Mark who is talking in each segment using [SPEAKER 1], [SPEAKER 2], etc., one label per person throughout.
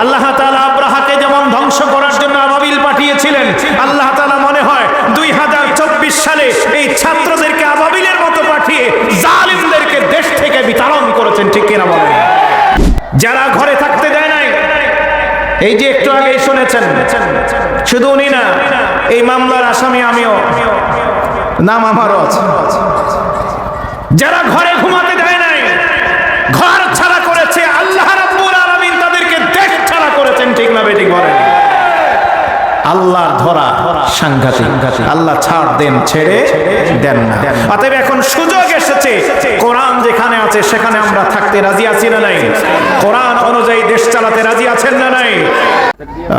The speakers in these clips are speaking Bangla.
[SPEAKER 1] আল্লাহ তাআলা আব্রাহাকে যেমন ধ্বংস করার জন্য আবাবিল পাঠিয়েছিলেন, আল্লাহ তাআলা মনে হয় 2024 সালে এই ছাত্রদেরকে আবাবিলের মতো পাঠিয়ে জালিমদেরকে দেশ থেকে বিতাড়ন করেছেন। ঠিক কিনা বলেন? যারা ঘরে থাকতে দেয় নাই, এই যে একটু আগেই শুনেছেন, শুধু উনি না, এই মামলার আসামি আমিও, নাম আমারও আছে। যারা ঘরে ঘুমাতে দেয় নাই, ঘর ছাড়া করেছে, আল্লাহ রাব্বুল আলামিন তাদেরকে দেশ ছাড়া করেছেন। ঠিক না বেঠিক বলেন? আল্লাহর ধরা সাংঘাতিক। আল্লাহ ছাড় দেন, ছেড়ে দেন না। অতএব এখন সুযোগ এসেছে, কোরআন যেখানে আছে সেখানে আমরা থাকতে রাজি আছি না নাই? কোরআন অনুযায়ী দেশ চালাতে রাজি আছেন না নাই?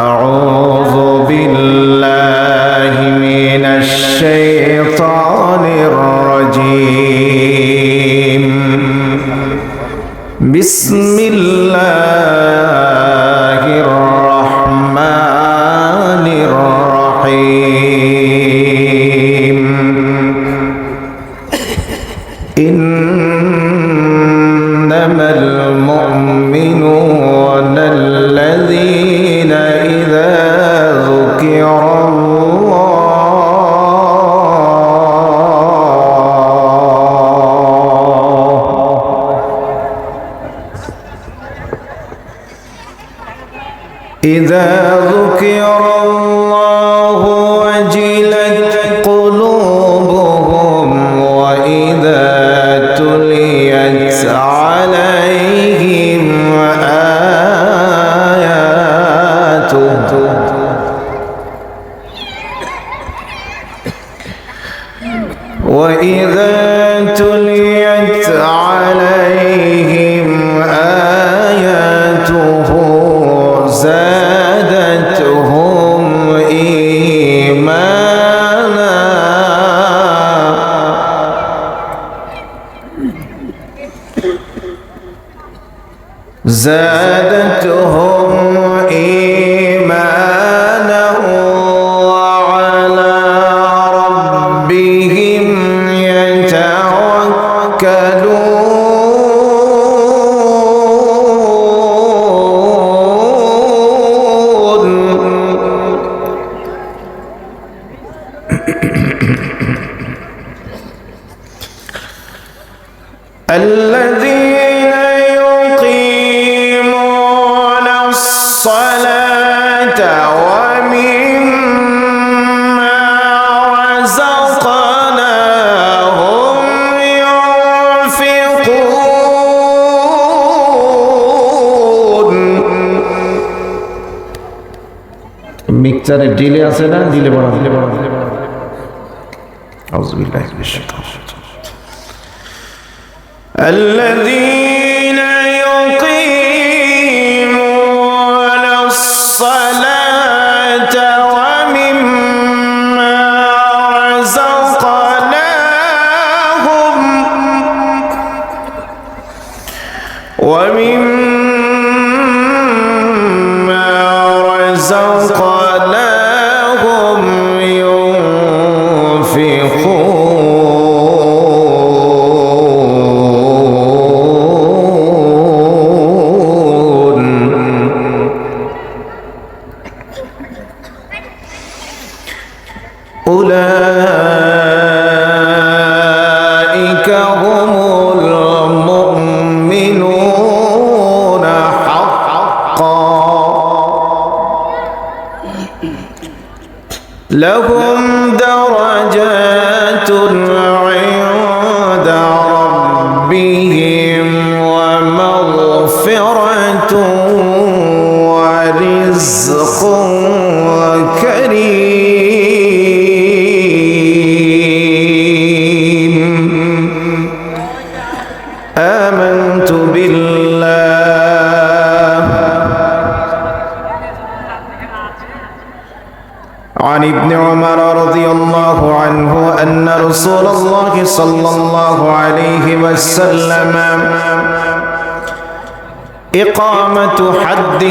[SPEAKER 1] আউযু বিল্লাহি মিনাশ শাইতানির রাজীম। বিসমিল্লাহির রাহমানির রাহিম। ইন্নামাল মুমিনুনা আল্লাযীনা ইযা ذكر الله وجلت قلوبهم وإذا تليت عليهم آياته وإذا تليت عليهم آياته زادتهم إيمانا وعلى ربهم يتوكلون. الذين يقيمون الصلاة ومما رزقناهم ينفقون. মিক্সচারে ডিলে আছে না? দিলে বড় আউযুবিল্লাহি মিনাশ শাইতানির রাজীম। الذين يقيمون الصلاة ومما رزقناهم أولئك هم المؤمنون حقا لهم درجات عند ربهم ومغفرة ورزق كريم. آمنت بالله عن ابن عمر رضي الله عنه أن رسول الله صلى الله عليه وسلم إقامة حد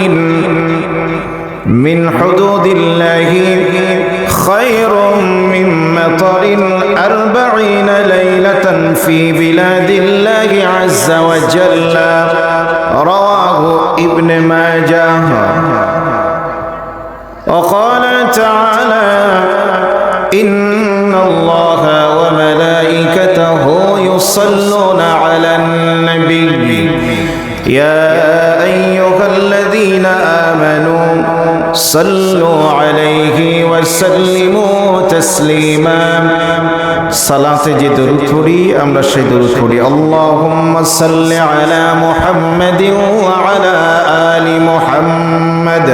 [SPEAKER 1] من حدود الله خير من مطر 40 ليلة في بلاد الله عز وجل রাওয়াহু ইবনে মাজাহ। وقال تعالى إن الله وملائكته يصلون على النبي يا أيها الذين آمنوا صلوا عليه وسلموا تسليما সালাতে যে দরুদ পড়ি আমরা সেই দরুদ পড়ি আল্লাহুম্মা সাল্লি আলা মুহাম্মাদিন ওয়া আলা আলি মুহাম্মাদ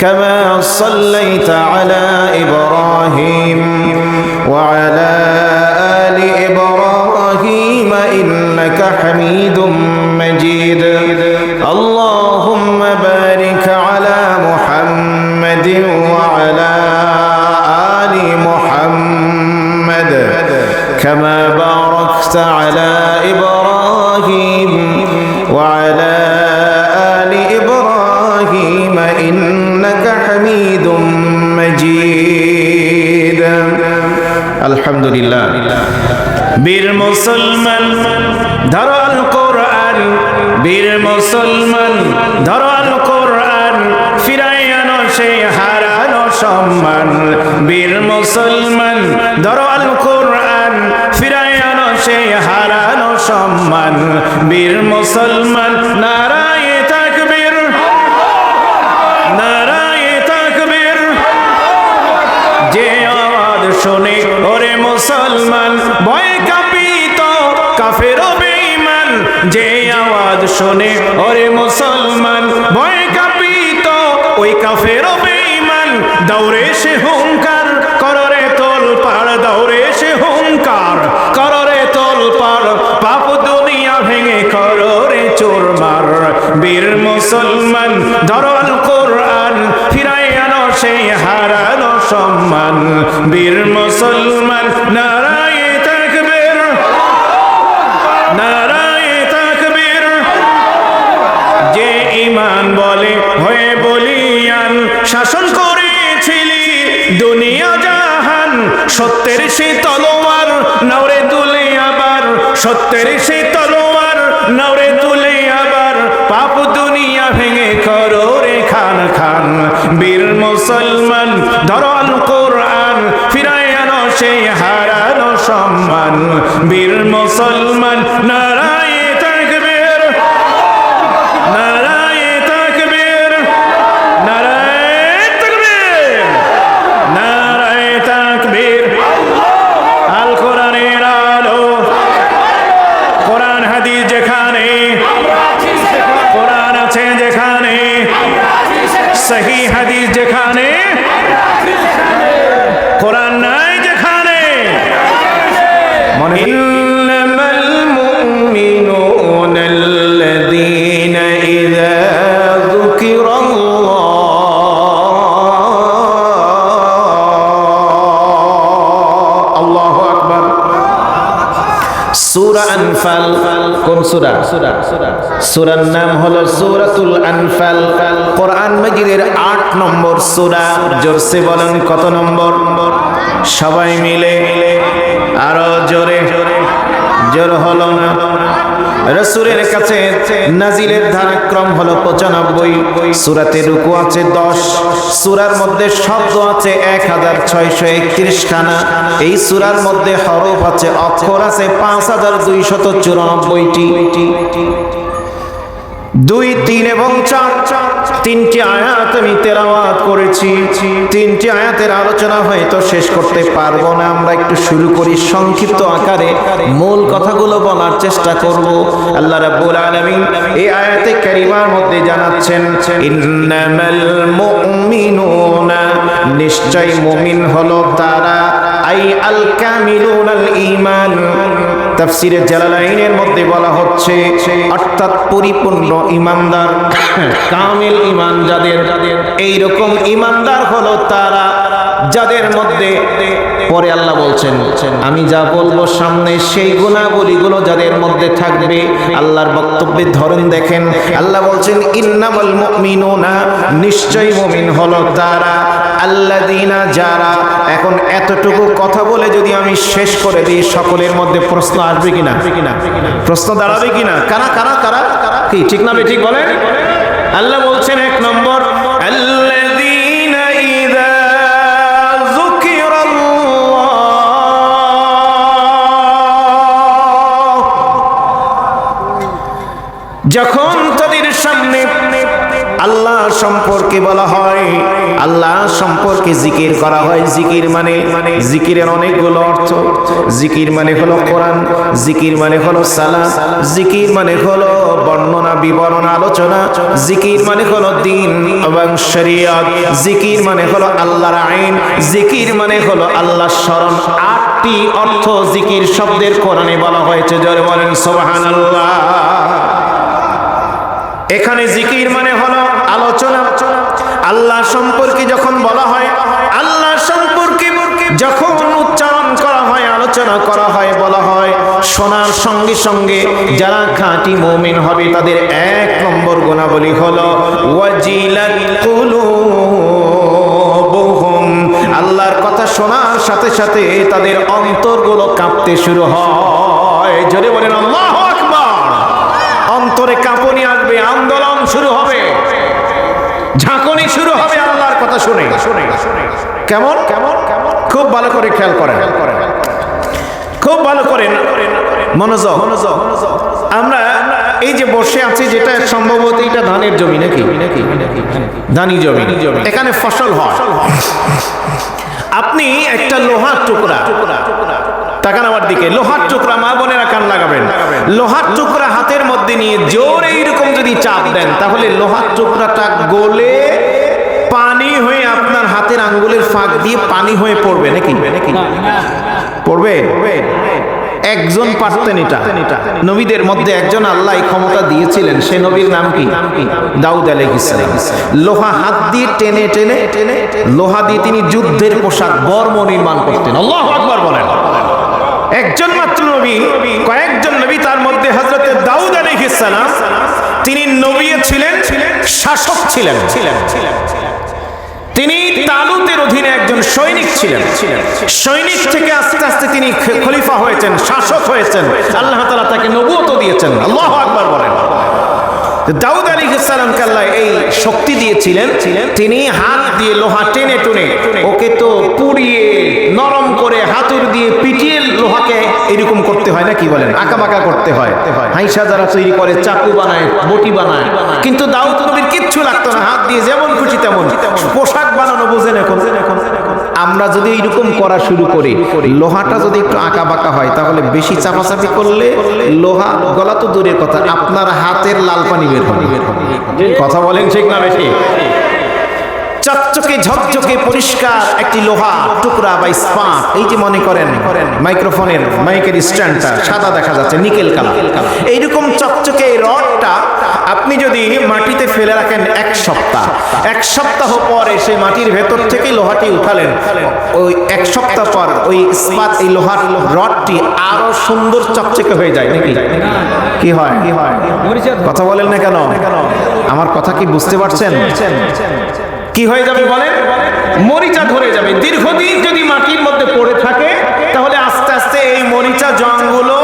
[SPEAKER 1] কামা সাল্লাইতা আলা ইব্রাহিম ওয়া আলা আলি ইব্রাহিম ইন্নাকা হামিদুম মাজিদ আল্লাহুম্মা বারিক আলা মুহাম্মাদিন ওয়া আলা আলি মুহাম্মাদ كما باركت على إبراهيم وعلى آل إبراهيم إنك حميد مجيد الحمد لله বীর মুসলমান ধরো আল কোরআন বীর মুসলমান ধরো আল কোরআন ফিরাই আনো সেই হারানো সম্মান বীর মুসলমান ধরো আল কোরআন ফিরাই আনো সেই হারানো সম্মান বীর মুসলমান নারায়ে তাকবীর নারায়ে তাকবীর যে আওয়াজ শুনে ওরে মুসলমান ভয় কাঁপিত কাফের ও বেঈমান যে আওয়াজ শুনে ওরে মুসলমান ভয় কাঁপিত ওই কাফের ও বেঈমান দৌড়ে সে হুঙ্কার কররে তোল পাড় দৌড়ে সে হুঙ্কার কররে তোল পাড় পাপ দুনিয়া ভেঙে কররে চুরমার বীর মুসলমান ধরো আল কোরআন ফিরাই আনো সেই হারানো সম্মান বীর মুসলমান নারায়ে তাকবীর নারায়ে তাকবীর যে ঈমান বলে হয়ে বলিয়ান শাসন করেছিলি দুনিয়া জাহান সত্যের সেই তলোয়ার নাওরে তুলে আবার সত্যের সেই তলোয়ার নাওরে তুলে আবার পাপ দুনিয়া ভেঙে করো রে খান খান বীর মুসলমান ধরো আল কোরআন ফিরাই আনো সেই হারানো সম্মান বীর মুসলমান নারায়ে তাকবীর নারায়ে তাকবীর নারায়ে তাকবীর নারায়ে তাকবীর আল কোরআনের আলো কোরআন হাদিস যেখানে কোরআন আছে যেখানে সহি হাদিস যেখানে কোরআন নাই যেখানে মনে ইন্নামাল মুমিনুনা আল্লাযীনা ইযা যুকিরাল্লাহ আল্লাহু আকবার সূরা আনফাল কোন সূরা সূরার নাম হলো সূরাতুল আনফাল কোরআন মাজিদের 8 নম্বর সূরা জোরসে বলেন কত নম্বর সবাই মিলে আরো জোরে জোর হলো না রাসূলের কাছে নাজিলের ধারাক্রম হলো 95 সূরাতে রুকু আছে 10 সূরার মধ্যে শব্দ আছে 1631 খানা এই সূরার মধ্যে হরফ আছে অক্ষর আছে 5294টি 2, 3 এবং 4 তিনটি আয়াত আমি তেলাওয়াত করেছি তিনটি আয়াতের আলোচনা হয়তো শেষ করতে পারবো না আমরা একটু শুরু করি সংক্ষিপ্ত আকারে মূল কথাগুলো বলার চেষ্টা করব আল্লাহ রাব্বুল আলামিন এই আয়াতে কারিমার মধ্যে জানাচ্ছেন ইন্নামাল মুমিনুনা নিশ্চয় মুমিন হলো তারা আই আল কামিলুনাল ঈমান তাফসীরে জালালাইনের মধ্যে বলা হচ্ছে অর্থাৎ পরিপূর্ণ ঈমানদার কামিল ঈমান যাদের এই রকম ঈমানদার হলো তারা যাদের মধ্যে পরে আল্লাহ বলছেন আমি যা বলবো সামনে সেই গুণাবলীগুলো যাদের মধ্যে থাকবে আল্লাহর বক্তব্যের ধরন দেখেন আল্লাহ বলছেন ইন্নামাল মুমিনুনা নিশ্চয় মুমিন হলো তারা আল্লাযীনা যারা। এখন এতটুকু কথা বলে যদি আমি শেষ করে দিই, সকলের মধ্যে প্রশ্ন আসবে কিনা? প্রশ্ন দাঁড়াবে কিনা? কারা কারা কারা কি ঠিক না ঠিক বলেন? আল্লাহ বলছেন এক নম্বর, আল্লাযীনা ইযা যখন তাদের সামনে আল্লাহ সম্পর্কে বলা হয়, আল্লাহ সম্পর্কে জিকির করা হয়। জিকির মানে জিকিরের অনেকগুলো অর্থ। জিকির মানে হলো কোরআন, জিকির মানে হলো সালাত, জিকির মানে হলো বর্ণনা, বিবরণ, আলোচনা, জিকির মানে হলো দ্বীন এবং শরীয়ত, জিকির মানে হলো আল্লাহর আইন, জিকির মানে হলো আল্লাহর শরণ। 8টি অর্থ জিকির শব্দের কোরআনে বলা হয়েছে। জোরে বলেন সুবহানাল্লাহ। এখানে জিকির মানে হলো আলোচনা। আল্লাহ সম্পর্কে যখন বলা হয়, আল্লাহ সম্পর্কে যখন উচ্চারণ করা হয়, আলোচনা করা হয়, বলা হয়, শোনার সঙ্গে সঙ্গে যারা খাঁটি মুমিন হবে তাদের 1 নম্বর গুণাবলী হলো ওয়াজিলাত কুলুবুহুম। আল্লাহর কথা শোনার সাথে সাথে তাদের অন্তরগুলো কাঁপতে শুরু হয়। জোরে বলেন আল্লাহু আকবার। অন্তরে কাঁপুনি আসবে, আন্দোলন শুরু হবে, ঝাঁকুনি শুরু হবে আল্লাহর কথা শুনে। কেমন কেমন খুব ভালো করে খেয়াল করেন, খুব ভালো করেন, মনোযোগ। আমরা এই যে বসে আছি, যেটা সম্ভবত এটা ধানের জমি নাকি? ধানি জমি। এখানে ফসল হয়। আপনি একটা লোহার টুকরা, তাকান আমার দিকে, লোহার টুকরা, মা বোনেরা কান লাগাবেন, লোহার টুকরা হাতের মধ্যে নিয়ে জোরে এইরকম যদি চাপ দেন, তাহলে লোহার টুকরাটা গলে পানি হয়ে আপনার হাতের আঙ্গুলের ফাঁক দিয়ে পানি হয়ে পড়বে নাকি? পড়বে? একজন পারতেন এটা। নবীদের মধ্যে একজন আল্লাহ ক্ষমতা দিয়েছিলেন। সে নবীর নাম কি? দাউদ আলাইহিস সালাম। লোহা হাত দিয়ে টেনে টেনে লোহা দিয়ে তিনি যুদ্ধের পোশাক, বর্ম নির্মাণ করতেন। আল্লাহু আকবার বলেন। একজন মাত্র নবী, কয়েকজন নবী, তার মধ্যে হযরত দাউদ আলাইহিস সালাম, তিনি নবী ছিলেন, শাসক ছিলেন। তিনি তালুতের অধীনে একজন সৈনিক ছিলেন। সৈনিক থেকে আস্তে আস্তে তিনি খলিফা হয়েছেন, শাসক হয়েছেন। আল্লাহ তাআলা তাকে নবুয়ত দিয়েছেন। আল্লাহু আকবার বলেন। দাউদ আলাইহিস সালামকে আল্লাহ এই শক্তি দিয়েছিলেন। তিনি হাত দিয়ে লোহা টেনে টুনে ওকে তো পুড়িয়ে নরম করে হাতুর দিয়ে পিটিয়ে লোহাকে এরকম করতে হয় না, কি বলেন, আঁকাবাঁকা করতে হয়। হাইসা যারা তৈরি করে, চাকু বানায়, বটি বানায়, কিন্তু দাউদ নবীর কিচ্ছু লাগতো না, হাত দিয়ে যেমন খুশি তেমন পোশাক বানানো। বোঝেন এখন আমরা যদি এইরকম করা শুরু করি, লোহাটা যদি একটু আঁকা বাঁকা হয়, তাহলে বেশি চাপাচাপি করলে লোহা গলা তো দূরের কথা, আপনার হাতের লাল পানি বের হবে। কথা বলেন ঠিক না বেশি? চকচকে ঝকঝকে পরিষ্কার একটি লোহা টুকরা বা ইস্পাত, এই যে মনে করেন মাইক্রোফোনের মাইকের স্ট্যান্ডটা সাদা দেখা যাচ্ছে, নিকেল কালার, এইরকম চকচকে এই রডটা আপনি যদি মাটিতে ফেলে রাখেন 1 সপ্তাহ, 1 সপ্তাহ পরে সেই মাটির ভেতর থেকে লোহাটি উঠালেন, ওই 1 সপ্তাহ পর ওই ইস্পাত, এই লোহার রডটি আরো সুন্দর চকচকে হয়ে যায় নাকি? কি হয়? কথা বলেন না কেন? আমার কথা কি বুঝতে পারছেন? কি হয়ে যাবে বলেন? মরিচা ধরে যাবে। দীর্ঘদিন যদি মাটির মধ্যে পড়ে থাকে, তাহলে আস্তে আস্তে এই মরিচা জংগুলো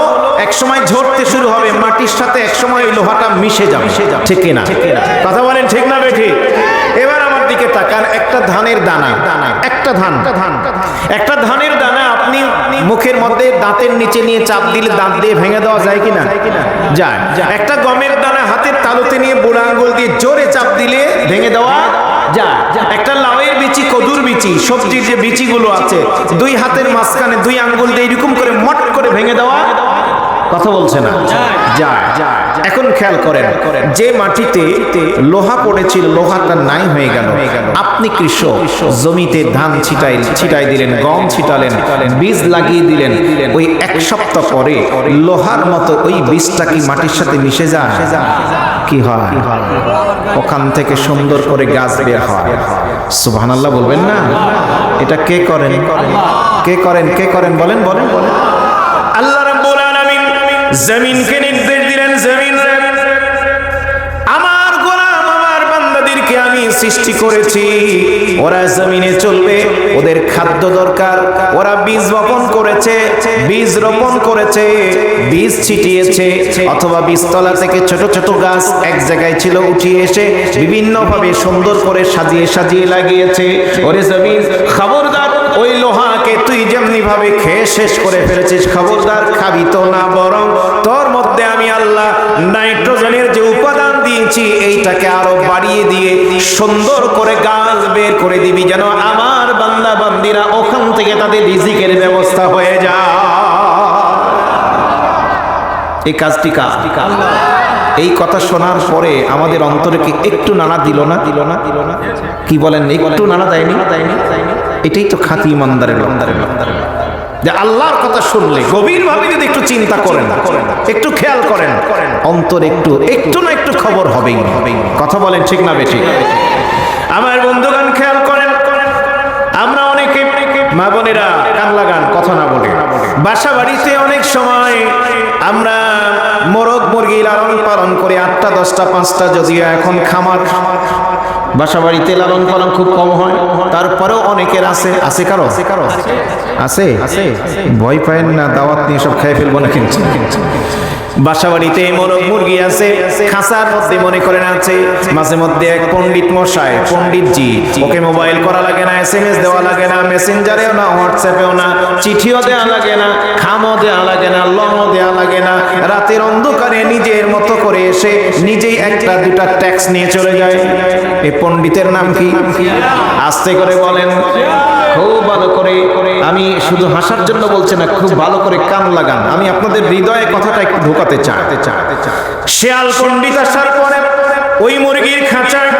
[SPEAKER 1] একসময় ঝরতে শুরু হবে, মাটির সাথে একসময় এই লোহাটা মিশে যাবে। ঠিক কিনা? কথা বলেন ঠিক না বেঠিক? এবার আমার দিকে তাকান। একটা ধানের দানা, একটা ধানের দানা আপনি মুখের মধ্যে দাঁতের নিচে নিয়ে চাপ দিলে দাঁত দিয়ে ভেঙে দেওয়া যায় কিনা? যায়। একটা গমের দানা হাতের তালুতে নিয়ে বুড়া আঙ্গুল দিয়ে জোরে চাপ দিলে ভেঙে দেওয়া যায়। একটা লাউয়ের বিচি, কদুর বিচি, সবজির যে বিচিগুলো আছে, 2 হাতের মাঝখানে 2 আঙ্গুল দিয়ে এরকম করে মট করে ভেঙে দেওয়া, কথা বলছে না? যায়। এখন খেয়াল করেন, যে মাটিতে লোহা পড়েছিল, লোহাটা নাই হয়ে গেল। আপনি কৃষক, জমিতে ধান ছিটাই দিলেন, গম ছিটালেন, বীজ লাগিয়ে দিলেন, ওই 1 সপ্তাহ পরে লোহার মতো ওই বীজটা কি মাটির সাথে মিশে যায়? কি হয়? ওখান থেকে সুন্দর করে গাছ বের হয়। সুবহানাল্লাহ বলবেন না? এটা কে করেন? কে করেন? কে করেন? বলেন বলেন বলেন। আল্লাহ রাব্বুল আলামিন জমিনকে নির্দেশ দিলেন, জমিন রে, আমার গোলাম, আমার বান্দাদেরকে আমি সৃষ্টি করেছি, ওরা জমিনে চলবে, ওদের খাদ্য দরকার। ওরা বীজ বপন করেছে, বীজ রোপণ করেছে, বীজ ছিটিয়েছে, অথবা বীজতলা থেকে ছোট ছোট গাছ এক জায়গায় ছিল উঠিয়ে এসে বিভিন্ন ভাবে সুন্দর করে সাজিয়ে সাজিয়ে লাগিয়েছে। ওরে জমিন, খবরদার ওই লোহাকে তুই যেমনি ভাবে খেয়ে শেষ করে ফেলেছিস, খবরদার খাবি তো না, বরং তোর মধ্যে আমি আল্লাহ নাইট্রোজেনের যে উপাদান দিয়েছি এইটাকে আরো বাড়িয়ে দিয়ে সুন্দর করে গাছ বের করে দিবি, যেন আমার বান্দা বান্দিরা ওখান থেকে তাদের রিজিকের ব্যবস্থা হয়ে যায়। এই কাজটি কার? এই কথা শোনার পরে আমাদের অন্তরে কি একটু নাড়া দিল না? কি বলেন, একটু নাড়া দেয়নি? এটাই তো খাঁটি ইমানদারের যে আল্লাহর কথা শুনলে গভীর ভাবে যদি একটু চিন্তা করেন, একটু খেয়াল করেন, অন্তর একটু না একটু খবর হবেই। কথা বলেন ঠিক না বেশি? আমার বন্ধুগণ খেয়াল করেন, আমরা অনেকে মা বোনেরা কান লাগান, কথা না বলে বাসা বাড়িতে অনেক সময় আমরা মোরগ মুরগি লালন পালন করে 8টা 10টা 5টা, যদিও এখন খামার বাসা বাড়িতে লালন পালন খুব কম হয়, তারপরেও অনেকের আছে কারো আছে। ভয় পায়েন না, দাওয়াত নিয়ে সব খেয়ে ফেলবো না কিন্তু। বাসা বাড়িতে মোরগ মুরগি আছে, খাঁচার মধ্যে মনে করেন আছে। মাঝে মধ্যে এক পণ্ডিত মশাই, পণ্ডিতজি, ওকে মোবাইল করা লাগে না, SMS দেওয়া লাগে না, মেসেঞ্জারেও না, হোয়াটসঅ্যাপেও না, চিঠিও দেওয়া লাগে না, খামও দেওয়া লাগে না, লংও দেওয়া লাগে না। রাতের অন্ধকারে নিজের মতো করে এসে নিজেই 1টা 2টা ট্যাক্স নিয়ে চলে যায়। এই পণ্ডিতের নাম কি? আস্তে করে বলেন, খুব ভালো করে, আমি শুধু হাসার জন্য বলছি না, খুব ভালো করে কান লাগান, আমি আপনাদের হৃদয়ে কথাটা একটু ঢোকাতে চাই। শেয়াল পণ্ডিত আসার পরে ওই মুরগির খাঁচায়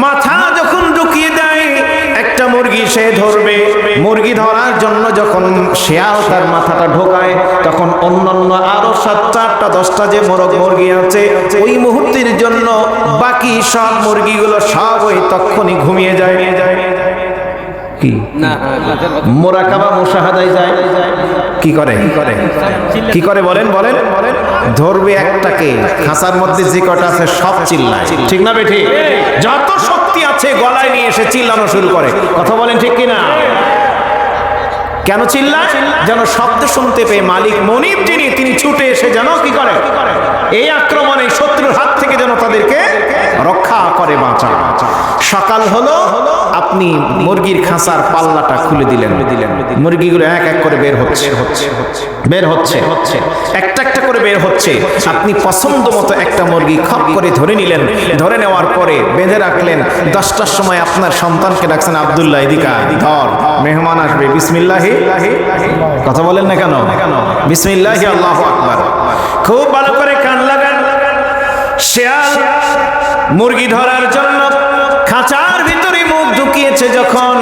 [SPEAKER 1] মাথা যখন ঢুকিয়ে দেয়, একটা মুরগি সে ধরবে, মুরগি ধরার জন্য যখন শেয়াল তার মাথাটা ঢোকায়, তখন অন্যান্য আরো 7টা 8টা 10টা যে মোরগ মুরগি আছে, ওই মুহূর্তের জন্য বাকি সব মুরগিগুলো সব ওই তখনই ঘুমিয়ে যায়। কি মোরাকাবা মুশাহাদায় যায়, কি করে বলেন? ধরবে একটাকে, খাঁচার মধ্যে যে কটা আছে সব চিল্লায়, ঠিক না বেঠি? যত শক্তি আছে গলায় নিয়ে এসে চিল্লানো শুরু করে। কথা বলেন ঠিক কিনা? কেন চিল্লায়? যেন শব্দ শুনতে পেয়ে মালিক মনিব যিনি, তিনি ছুটে এসে যেন কি করে, এই আক্রমণে শত্রুর হাত থেকে যেন তাদেরকে রক্ষা করে, বাঁচায়। সকাল হলো, আপনি মুরগির খাঁচার পাল্লাটা খুলে দিলেন, মুরগিগুলো এক এক করে বের হচ্ছে, একটা একটা করে বের হচ্ছে। আপনি পছন্দ মতো একটা মুরগি খপ করে ধরে নিলেন, ধরে নেওয়ার পরে বেঁধে রাখলেন। 10টার সময় আপনার সন্তানকে ডাকছেন, আব্দুল্লাহ এদিকে ধর, মেহমান আসবে, বিসমিল্লাহি। কথা বলেন না কেন? বিসমিল্লাহি, আল্লাহু আকবার। খুব ভালো করে কান লাগান। শেয়াল মুরগি ধরার জন্য খাঁচার ভিতরে মুখ ঢুকিয়েছে, যখন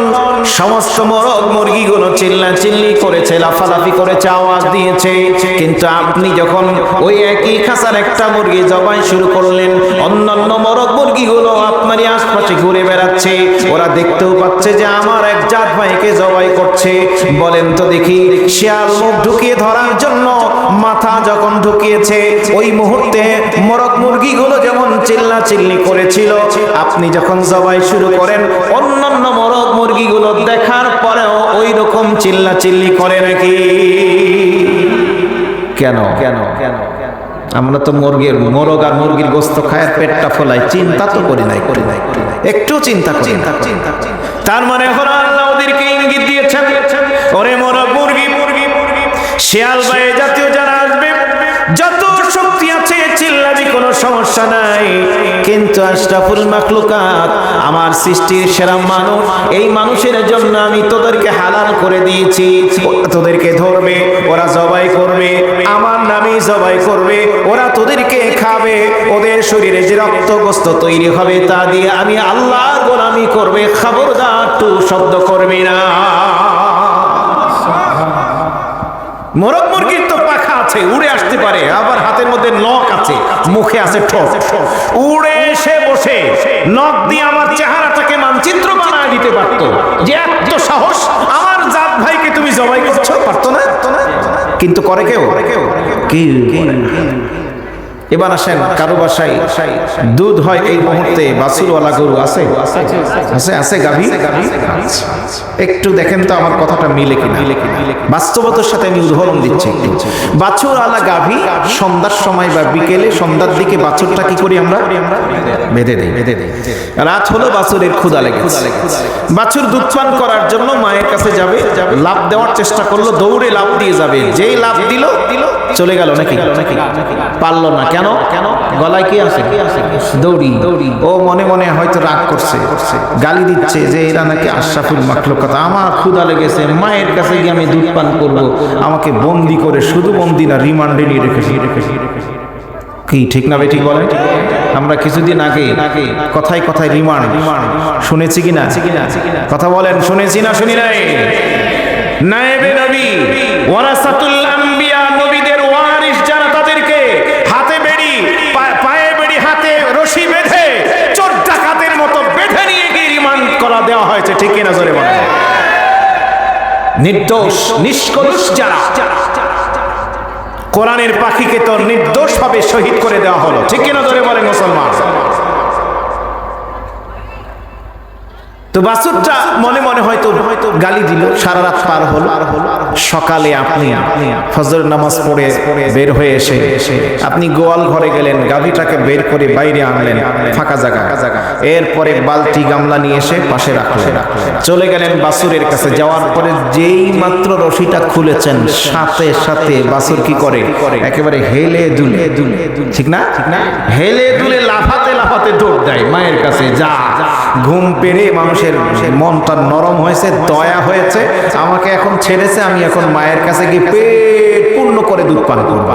[SPEAKER 1] সমস্ত মোরগ মুরগিগুলো চিল্লাচিল্লি করেছে, লাফালাফি করেছে, আওয়াজ দিয়েছে, কিন্তু আপনি যখন ওই একই খাঁচার একটা মুরগি জবাই শুরু করলেন, অন্যান্য মোরগ মুরগিগুলো আপনারই আশপাশে ঘুরে বেড়াচ্ছে। ওরা দেখতেও পাচ্ছে যে আমার এক জাত ভাইকে জবাই করছে। বলেন তো দেখি, শিয়াল মুখ ঢুকিয়ে ধরার জন্য মাথা যখন ঢুকিয়েছে, ওই মুহূর্তে মোরগ মুরগিগুলো যেমন চিল্লাচিল্লি করেছিল, আপনি যখন জবাই শুরু করেন, অন্যান্য মোরগ মুরগিগুলো দেখার পরেও ওই রকম চিল্লাচিল্লি করে নাকি? কেন? আমরা তো মোরগ আর মুরগির গোস্ত খায়, পেটটা ফোলাই, চিন্তা তো করি নাই, একটু চিন্তা করি না। তার মানে এখন আল্লাহ ওদেরকে ইঙ্গিত দিয়েছেন, ওরে মোরগ মুরগি, শিয়াল বা এ জাতীয় যারা আসবে, যত শক্তি আছে চিল্লাবি, কোনো সমস্যা নাই। কিন্তু আশরাফুল মাখলুকাত, আমার সৃষ্টির সেরা মানুষ, এই মানুষের জন্য আমি তোদেরকে হালাল করে দিয়েছি। তোদেরকে ধরবে, ওরা জবাই করবে, আমার নামেই জবাই করবে, ওরা তোদেরকে খাবে, ওদের শরীরে যে রক্ত গোস্ত তৈরি হবে তা দিয়ে আমি আল্লাহর গোলামি করবে। খবরদার টু শব্দ করবি না। মোরগ মুরগির তো পাখা আছে, উড়ে আসতে পারে, আবার হাতের মধ্যে নখ আছে, মুখে আছে ঠোঁট, উড়ে এসে বসে নখ দিয়ে আমার চেহারাটাকে মানচিত্র বানায় দিতে পারতো। যে এত সাহস, আমার জাত ভাইকে তুমি জবাই করছো, পারতো না? কিন্তু করে কেউ? এবার আসেন কারো বাসায় দুধ হয় এই মুহূর্তে বাছুরওয়ালা গরু আছে আছে আছে গাভী একটু দেখেন তো আমার কথাটা মিলে কিনা বাস্তবতার সাথে আমি উদাহরণ দিচ্ছি বাছুরওয়ালা গাভী সন্ধ্যার সময় বা বিকেলে সন্ধ্যার দিকে বাছুরটা কি করি আমরা বেঁধে দেই রাত হলো বাছুরের ক্ষুধা লেগেছে বাছুর দুধ পান করার জন্য মায়ের কাছে যাবে লাফ দেওয়ার চেষ্টা করলো দৌড়ে লাফ দিয়ে যাবে যেই লাফ দিল চলে গেল নাকি পারলো না কেন গলায় কি আছে দৌড়ি ও মনে মনে হয়তো রাগ করছে গালি দিচ্ছে যে এরা নাকি আশরাফুল মাখলুকাত আমার ক্ষুধা লেগেছে মায়ের কাছে গিয়ে আমি দুধ পান করব আমাকে বন্দি করে শুধু বন্দি না রিমান্ডে নিয়ে রেখেছি কি ঠিক না বেঠিক বলেন আমরা কিছুদিন আগে কথায় কথায় রিমান্ড শুনেছি কিনা কথা বলেন শুনেছি না শুনি নাই নায়েবে নবী ওয়ারাসাতুল আম্বিয়া নবীদের ওয়ারিস যারা তাদেরকে হাতে বেড়ি পায়ে বেড়ি হাতে রশি বেঁধে চোর ডাকাতের মতো বেঁধে নিয়ে গিয়ে রিমান্ড করা দেওয়া হয়েছে ঠিক কিনা জোরে বলেন নির্দোষ নিষ্কলুষ যারা কোরআনের পাখিকে তো নির্দোষভাবে শহীদ করে দেওয়া হলো ঠিক কিনা জোরে বলেন মুসলমান তো বাছুরটা মনে মনে হয়তো গালি দিল সারা রাত পার হলো সকালে আপনি ফজর নামাজ পড়ে বের হয়ে এসে আপনি গোয়াল ঘরে গেলেন গাভীটাকে বের করে বাইরে আনলেন ফাঁকা জায়গা এরপরে বালতি গামলা নিয়ে এসে পাশে রাখলেন চলে গেলেন বাছুরের কাছে যাওয়ার পরে যেই মাত্র রশিটা খুলেছেন সাথে সাথে বাছুর কি করে একেবারে হেলে দুলে ঠিক না হেলে দুলে লাফাতে লাফাতে দৌড় দেয় মায়ের কাছে যা ঘুম পেড়ে মানুষের মনটা নরম হয়েছে দয়া হয়েছে আমাকে এখন ছেড়েছে আমি এখন মায়ের কাছে গিয়ে পেট পূর্ণ করে দুধ পান করব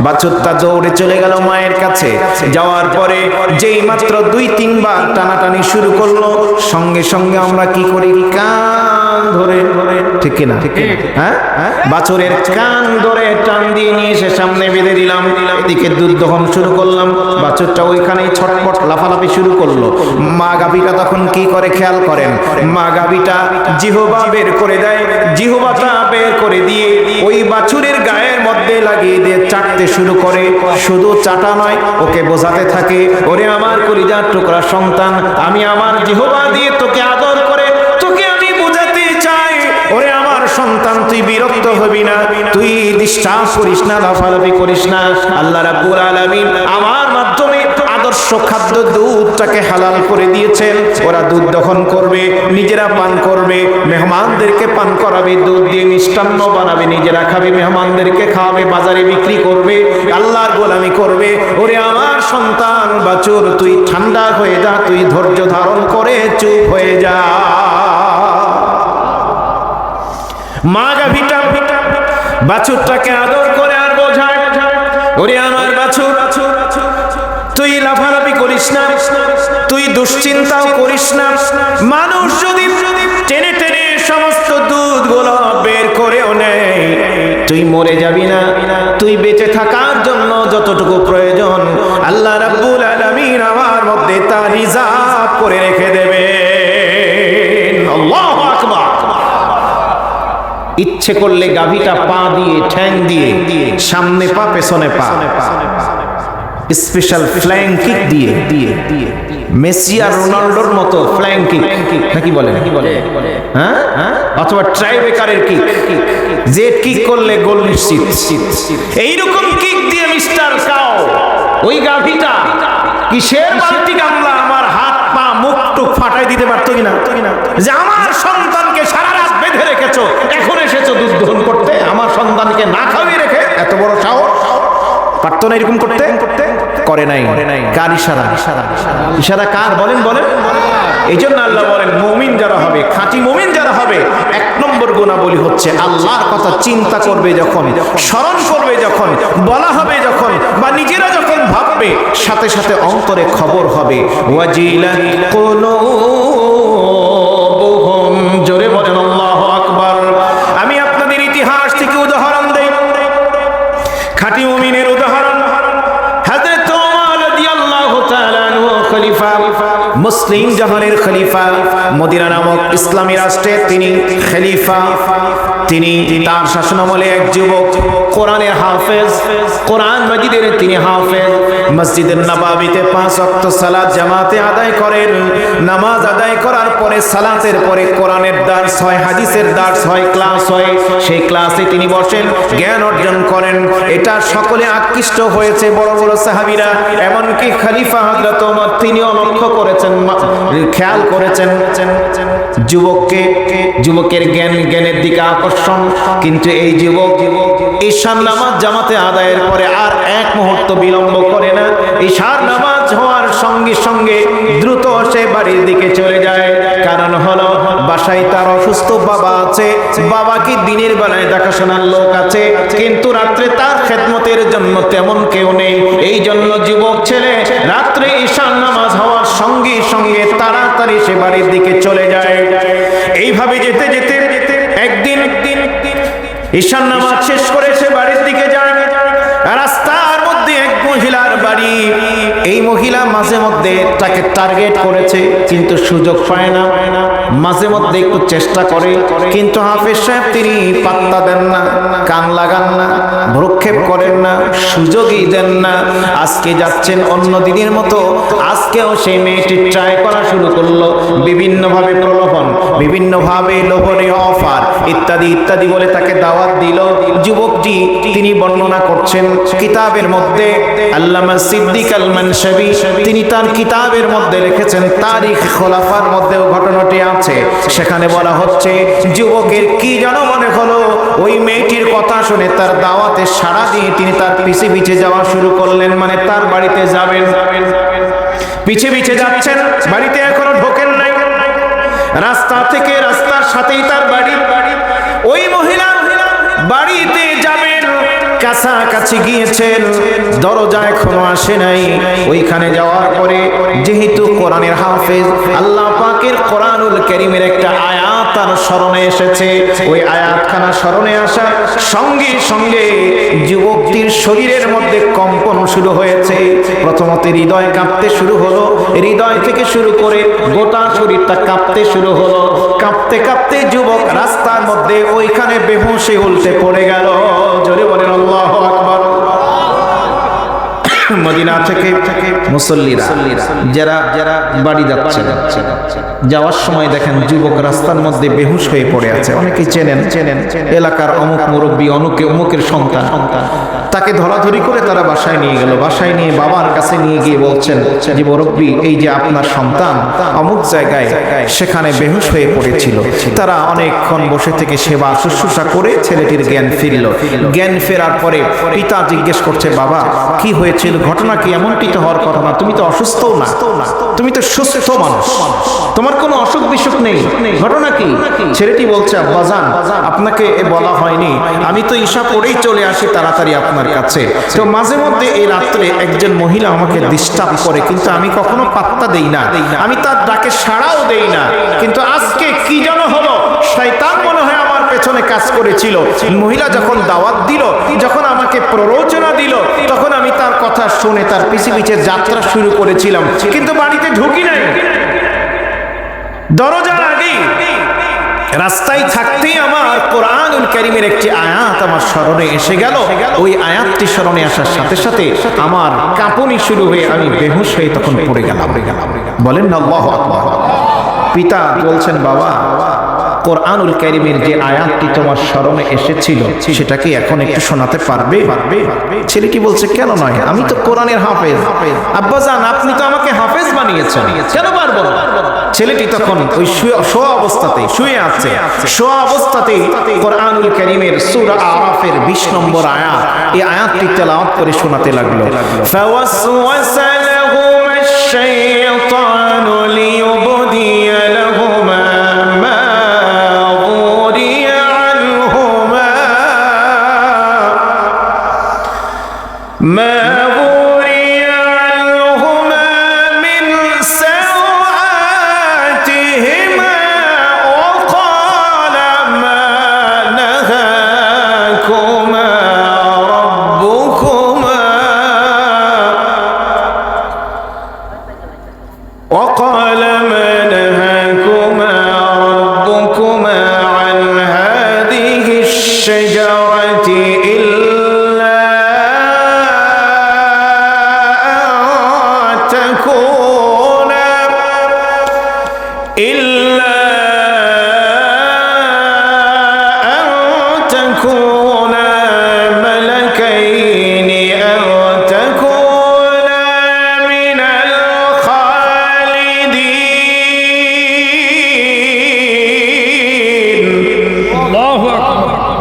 [SPEAKER 1] বাছুরটা দৌড়ে চলে গেল মায়ের কাছে যাওয়ার পরে যেই মাত্র 2-3 বার টানাটানি শুরু করলো সঙ্গে সঙ্গে আমরা কি করি কান ধরে ঠিক কিনা হ্যাঁ বাছুরের কান ধরে টান দিয়ে নিয়ে এসে সামনে বেঁধে দিলাম এদিকে দুধ দহন শুরু করলাম বাছুরটা ওইখানেই ছটপট লাফালাফি শুরু করলো মা গাভীটা তখন কি করে খেয়াল করেন মা গাভীটা জিহবা বের করে দেয় জিহবাটা বের করে দিয়ে ওই বাছুরের গায়ের মধ্যে লাগিয়ে দিয়ে চাটতে শুরু করে শুধু চাটা নয় ওকে বোঝাতে থাকে ওরে আমার কলিজার টুকরা সন্তান আমি আমার জিহবা দিয়ে তোকে আদর করে তোকে আমি বোঝাতে চাই ওরে আমার সন্তান তুই বিরক্ত হবি না তুই ডিস্টার্ব করিস না লাফালাফি করিস না আল্লাহ রাব্বুল আলামিন আমার মাধ্যমে আদর্শ খাদ্য দুধটাকে হালাল করে দিয়েছেন ওরা দুধ দহন করবে নিজেরা পান করবে মেহমানদেরকে পান করাবে দুধ দিয়ে মিষ্টান্ন বানাবে নিজেরা খাবে মেহমানদেরকে খাওয়াবে বাজারে বিক্রি করবে আল্লাহর গোলামি করবে ওরে আমার সন্তান বাছুর তুই ঠান্ডা হয়ে যা তুই ধৈর্য ধারণ করে চুপ হয়ে যা মা গাভীটা বাছুরটাকে আদর করে আর বোঝায় ওরে আমার বাছুর তুই লাফালাফি করিস না তুই দুশ্চিন্তাও করিস না মানুষ যদি টেনে টেনে সমস্ত দুধগুলো বের করেও নেয় তুই মরে যাবি না তুই বেঁচে থাকার জন্য যতটুকু প্রয়োজন আল্লাহ রাব্বুল আলামিন আমার মধ্যে তা রিজার্ভ করে রেখে দেবে আল্লাহু আকবার ইচ্ছে করলে গাভীটা পা দিয়ে ঠ্যাং দিয়ে সামনে পা পেছনে পা স্পেশাল ফ্লাইং কিক দিয়ে মেসি আর রোনাল্ডোর মতো ফ্লাইং কিক নাকি বলে হ্যাঁ অথবা ট্রাইবেকারের কিক যে কিক করলে গোল নিশ্চিত এইরকম কিক দিয়ে মিস্টার কাও ওই গাভীটা কিসের বালতি গামলা আমার হাত পা মুখ টুক ফাটাই দিতে পারতো কিনা যে আমার সন্তানকে সারা রাত বেঁধে রেখেছো এখন এসেছো দুধ দহন করতে আমার সন্তানকে না খাওয়িয়ে রেখে এত বড় সাহস পারতো না এরকম করতে করে নাই কার ইশারা কার বলেন এই জন্য আল্লাহ বলেন মুমিন যারা হবে খাঁটি মুমিন যারা হবে 1 নম্বর গুণাবলী হচ্ছে আল্লাহর কথা চিন্তা করবে যখন স্মরণ করবে যখন বলা হবে যখন বা নিজেরা যখন ভাববে সাথে সাথে অন্তরে খবর হবে ওয়াজিলাত কুলুবুহুম জোরে বলেন আল্লাহু আকবার আমি আপনাদের ইতিহাস থেকে উদাহরণ দেই খাঁটি মুমিনের উদাহরণ হযরত ওমর রাদিয়াল্লাহু তাআলা আনহু খলিফা মুসলিম জাহানের খলিফা মদিনা নামক ইসলামী রাষ্ট্রে তিনি খলিফা তিনি তার শাসনামলে এক যুবক কোরআনের হাফেজ, কোরআন মাজিদের তিনি হাফেজ, মসজিদের নববীতে 5 ওয়াক্ত সালাত জামাতে আদায় করেন। নামাজ আদায় করার পরে সালাতের পরে কোরআনের দার্স হয়, হাদিসের দার্স হয়, ক্লাস হয়। সেই ক্লাসে তিনি বসেন, জ্ঞান অর্জন করেন। এটা সকলে আকৃষ্ট হয়েছে, বড় বড় সাহাবীরা, এমনকি খলিফা হযরত ওমর তিনিও লক্ষ্য করেছেন, খেয়াল করেছেন যুবকের জ্ঞানের দিকে আকর্ষণ। কিন্তু এই যুবক ঈশার নামাজ জামাতে আদায়ের পরে আর এক মুহূর্ত বিলম্ব করে না। ঈশার নামাজ হওয়ার সঙ্গে সঙ্গে দ্রুত সে বাড়ির দিকে চলে যায়। কারণ হলো বাসায় তার অসুস্থ বাবা আছে, বাবাকে দিনের বেলায় দেখাশোনার লোক আছে, কিন্তু রাত্রে তার খেদমতের জন্য তেমন কেউ নেই। এই জন্য যুবক ছেলে রাত্রে ঈশার নামাজ হওয়ার সঙ্গে সঙ্গে তাড়াতাড়ি সে বাড়ির দিকে চলে যায়। এইভাবে যেতে যেতে একদিন ঈশার নামাজ শেষ করে সে বাড়ির দিকে যায়। রাস্তার মধ্যে এক মহিলার বাড়ি। এই মহিলা মাঝে মধ্যে তাকে টার্গেট করেছে, কিন্তু সুযোগ পায় না। মাঝে মধ্যে একটু চেষ্টা করে, কিন্তু হাফেজ সাহেব তিনি পাত্তা দেন না, কান লাগান না, ভ্রুক্ষেপ করেন না, সুযোগই দেন না। আজকে যাচ্ছেন অন্য দিনের মতো, আজকেও সেই মেয়েটি ট্রাই করা শুরু করলো। বিভিন্নভাবে প্রলোভন, বিভিন্নভাবে লোভনীয় অফার ইত্যাদি ইত্যাদি বলে তাকে দাওয়াত দিল। যুবকটি তিনি বর্ণনা করছেন কিতাবের মধ্যে, আল্লামা সিদ্দিক আল মানশাবি তিনি তার কিতাবের মধ্যে লিখেছেন, তারিখ খোলাফার মধ্যেও ঘটনাটি আছে। সেখানে বলা হচ্ছে যুবকের কি যেন মনে হলো, ওই মেয়েটির কথা শুনে তার দাওয়াতে সাড়া দিয়ে তিনি তার পিছে পিছে যাওয়া শুরু করলেন। মানে তার বাড়িতে যাবেন, পিছে পিছে যাচ্ছেন, বাড়িতে এখনো ঢোকেন নাই। রাস্তা থেকে রাস্তার সাথেই তার বাড়ি। ওই মহিলা বাড়িতে যাবেন, কাছাকাছি গিয়েছেন, দরজা এখনো আসে নাই। ওইখানে যাওয়ার পরে যেহেতু কোরআনের হাফেজ, আল্লাহ পাকের কোরআনুল কারীমের একটা আয়াত তার স্মরণে এসেছে। ওই আয়াতখানা স্মরণে আসার সঙ্গে সঙ্গে যুবকটির শরীরের মধ্যে কম্পন শুরু হয়েছে। প্রথমত হৃদয় কাঁপতে শুরু হলো, হৃদয় থেকে শুরু করে গোটা শরীরটা কাঁপতে শুরু হলো। কাঁপতে কাঁপতে যুবক রাস্তার মধ্যে ওইখানে বেহুশে উল্টে পড়ে গেল। জোরে বলেন আল্লাহু আকবার। মদিনা থেকে মুসল্লিরা যারা বাড়ি যাচ্ছে, যাওয়ার সময় দেখেন যুবক রাস্তার মধ্যে বেহুশ হয়ে পড়ে আছে। অনেকেই চেনেন এলাকার অমুক মুরব্বী, অমুকের সন্তান। তাকে ধরাধরি করে তারা বাসায় নিয়ে গেল। বাসায় নিয়ে বাবার কাছে নিয়ে গিয়ে বলছেন যে মুরব্বী, এই যে আপনার সন্তান অমুক জায়গায় সেখানে বেহুশ হয়ে পড়েছিল। তারা অনেকক্ষণ বসে থেকে সেবা শুশ্রূষা করে ছেলেটির জ্ঞান ফিরল। জ্ঞান ফেরার পরে পিতা জিজ্ঞেস করছে, বাবা কি হয়েছিল, ঘটনা কি? এমনটি তো হওয়ার কথা না, তুমি তো অসুস্থ না, তুমি তো সুস্থ মানুষ, তোমার কোনো অসুখ বিসুখ নেই, ঘটনা কি? ছেলেটি বলছে, আব্বাজান আপনাকে বলা হয়নি, আমি তো ঈশা পড়েই চলে আসি তাড়াতাড়ি আপনার কাছে। তো মাঝে মধ্যে এই রাত্রে একজন মহিলা আমাকে ডিস্টার্ব করে, কিন্তু আমি কখনো পাত্তা দেই না, আমি তার ডাকে সাড়াও দেই না। কিন্তু আজকে কি যেন হলো, শয়তান মনে হয় আমার পেছনে কাজ করেছিল। মহিলা যখন দাওয়াত দিল, যখন আমাকে প্ররোচনা দিল, তখন আমি তার কথা শুনে তার পিছে পিছে যাত্রা শুরু করেছিলাম, কিন্তু বাড়িতে ঢুকি নাই। দরজার আগেই রাস্তায় থাকতেই আমার কোরআনুল কারীমের একটি আয়াত আমার স্মরণে এসে গেল। ওই আয়াতটি স্মরণে আসার সাথে সাথে আমার কাঁপুনি শুরু হয়ে আমি বেহুশ হয়ে তখন পড়ে গেলাম। বলেন না আল্লাহু আকবার। পিতা বলছেন, বাবা কোরআনুল কারীমের যে আয়াতটি তোমার স্মরণে এসেছিল সেটা কি এখন একটু শোনাতে পারবে? ছেলেটি বলছে, কেন নয়, আমি তো কোরআনের হাফেজ। আব্বাজান আপনি তো আমাকে হাফেজ বানিয়েছেন, কেন পারবো না? ছেলেটি তখন ওই শোয়া অবস্থাতেই শুয়ে আছে, শোয়া অবস্থাতেই কোরআনুল কারীমের সূরা আরাফের 20 নম্বর আয়াত, এই আয়াতটি তেলাওয়াত করে শোনাতে লাগলো। ফাওয়াসওয়াসা লাহুমাশ শাইতানু লিয়ুবদিয়া লাহুমা ما وري عنهما من سوآتهما وقال ما نهاكما ربكما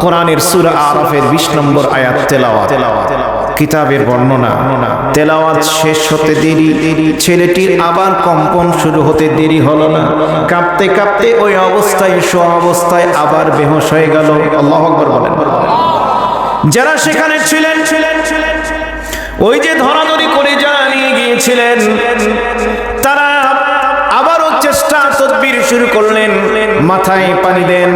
[SPEAKER 1] কোরআনের সূরা আরাফের 20 নম্বর আয়াত তেলাওয়াত। কিতাবের বর্ণনা, তেলাওয়াত শেষ হতে দেরি, ছেলেটির আবার কম্পন শুরু হতে দেরি হলো না। কাঁপতে কাঁপতে ওই অবস্থায় শোয়া অবস্থায় আবার বেহুশ হয়ে গেল। আল্লাহু আকবার বলেন। যারা সেখানে ছিলেন, ওই যে ধরাধরি করে যারা নিয়ে গিয়েছিলেন, তারা আবারও চেষ্টা তদবির শুরু করলেন। মাথায় পানি দেন,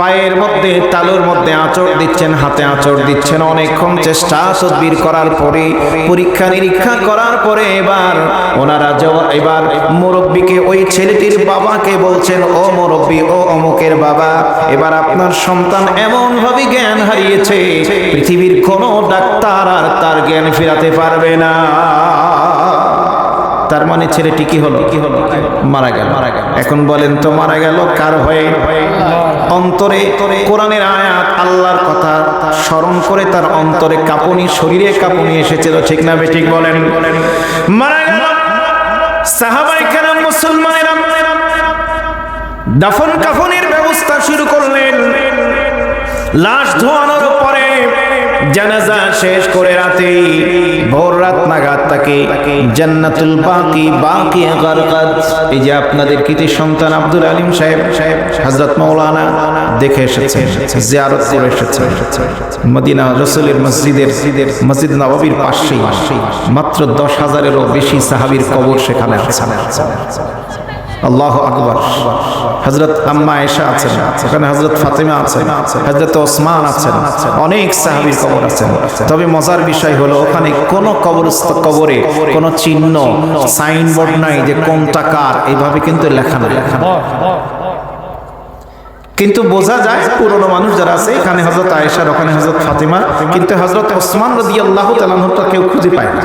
[SPEAKER 1] পায়ের মধ্যে তালুর মধ্যে আঁচড় দিচ্ছেন, হাতে আঁচড় দিচ্ছেন। অনেকক্ষণ চেষ্টা তদবির করার পরে, পরীক্ষা নিরীক্ষা করার পরে এবার ওনারা এবার মুরব্বীকে, ওই ছেলেটির বাবাকে বলছেন, ও মুরব্বী, ও অমুকের বাবা, এবার আপনার সন্তান এমন ভাবে জ্ঞান হারিয়েছে, পৃথিবীর কোনো ডাক্তার আর তার জ্ঞান ফেরাতে পারবে না। তার মানে ছেলেটি কি হলো? মারা গেল। এখন বলেন তো মারা গেল কার হয়ে? অন্তরে কোরআনের আয়াত, আল্লাহর কথা স্মরণ করে তার অন্তরে কাঁপুনি, শরীরে কাঁপুনি এসেছিল, ঠিক না বেঠিক বলেন? মারা গেল। সাহাবায়ে কেরাম, মুসলমানেরা দাফন কাফনের ব্যবস্থা শুরু করলেন। লাশ ধোয়ানোর পরে জানাজা শেষ করে রাতে ভোর রাত নাগাদ তাকে জান্নাতুল বাকি গারকাত, এই যে আপনাদের কৃতি সন্তান আব্দুল আলিম সাহেব হযরত মাওলানা দেখে এসেছে, জিয়ারত করে এসেছে। মদিনা রাসূলের মসজিদ নববীর পাশেই মাত্র 10,000-এরও বেশি সাহাবীর কবর সেখানে আছে। আল্লাহু আকবার। হযরত আম্মা আয়েশা আছেন, ওখানে হযরত ফাতিমা আছেন, হযরত ওসমান আছেন, অনেক সাহাবীর কবর আছেন। তবে মজার বিষয় হলো ওখানে কোন কবরে কোনো চিহ্ন, সাইনবোর্ড নাই যে কোনটা কার, এইভাবে কিন্তু লেখা নাই। কিন্তু বোঝা যায় পুরনো মানুষ যারা আছে, এখানে হযরত আয়েশার, ওখানে হযরত ফাতিমা, কিন্তু হযরত ওসমান রাদিয়াল্লাহু তাআলা আনহুটা কেউ খুঁজে পায় না।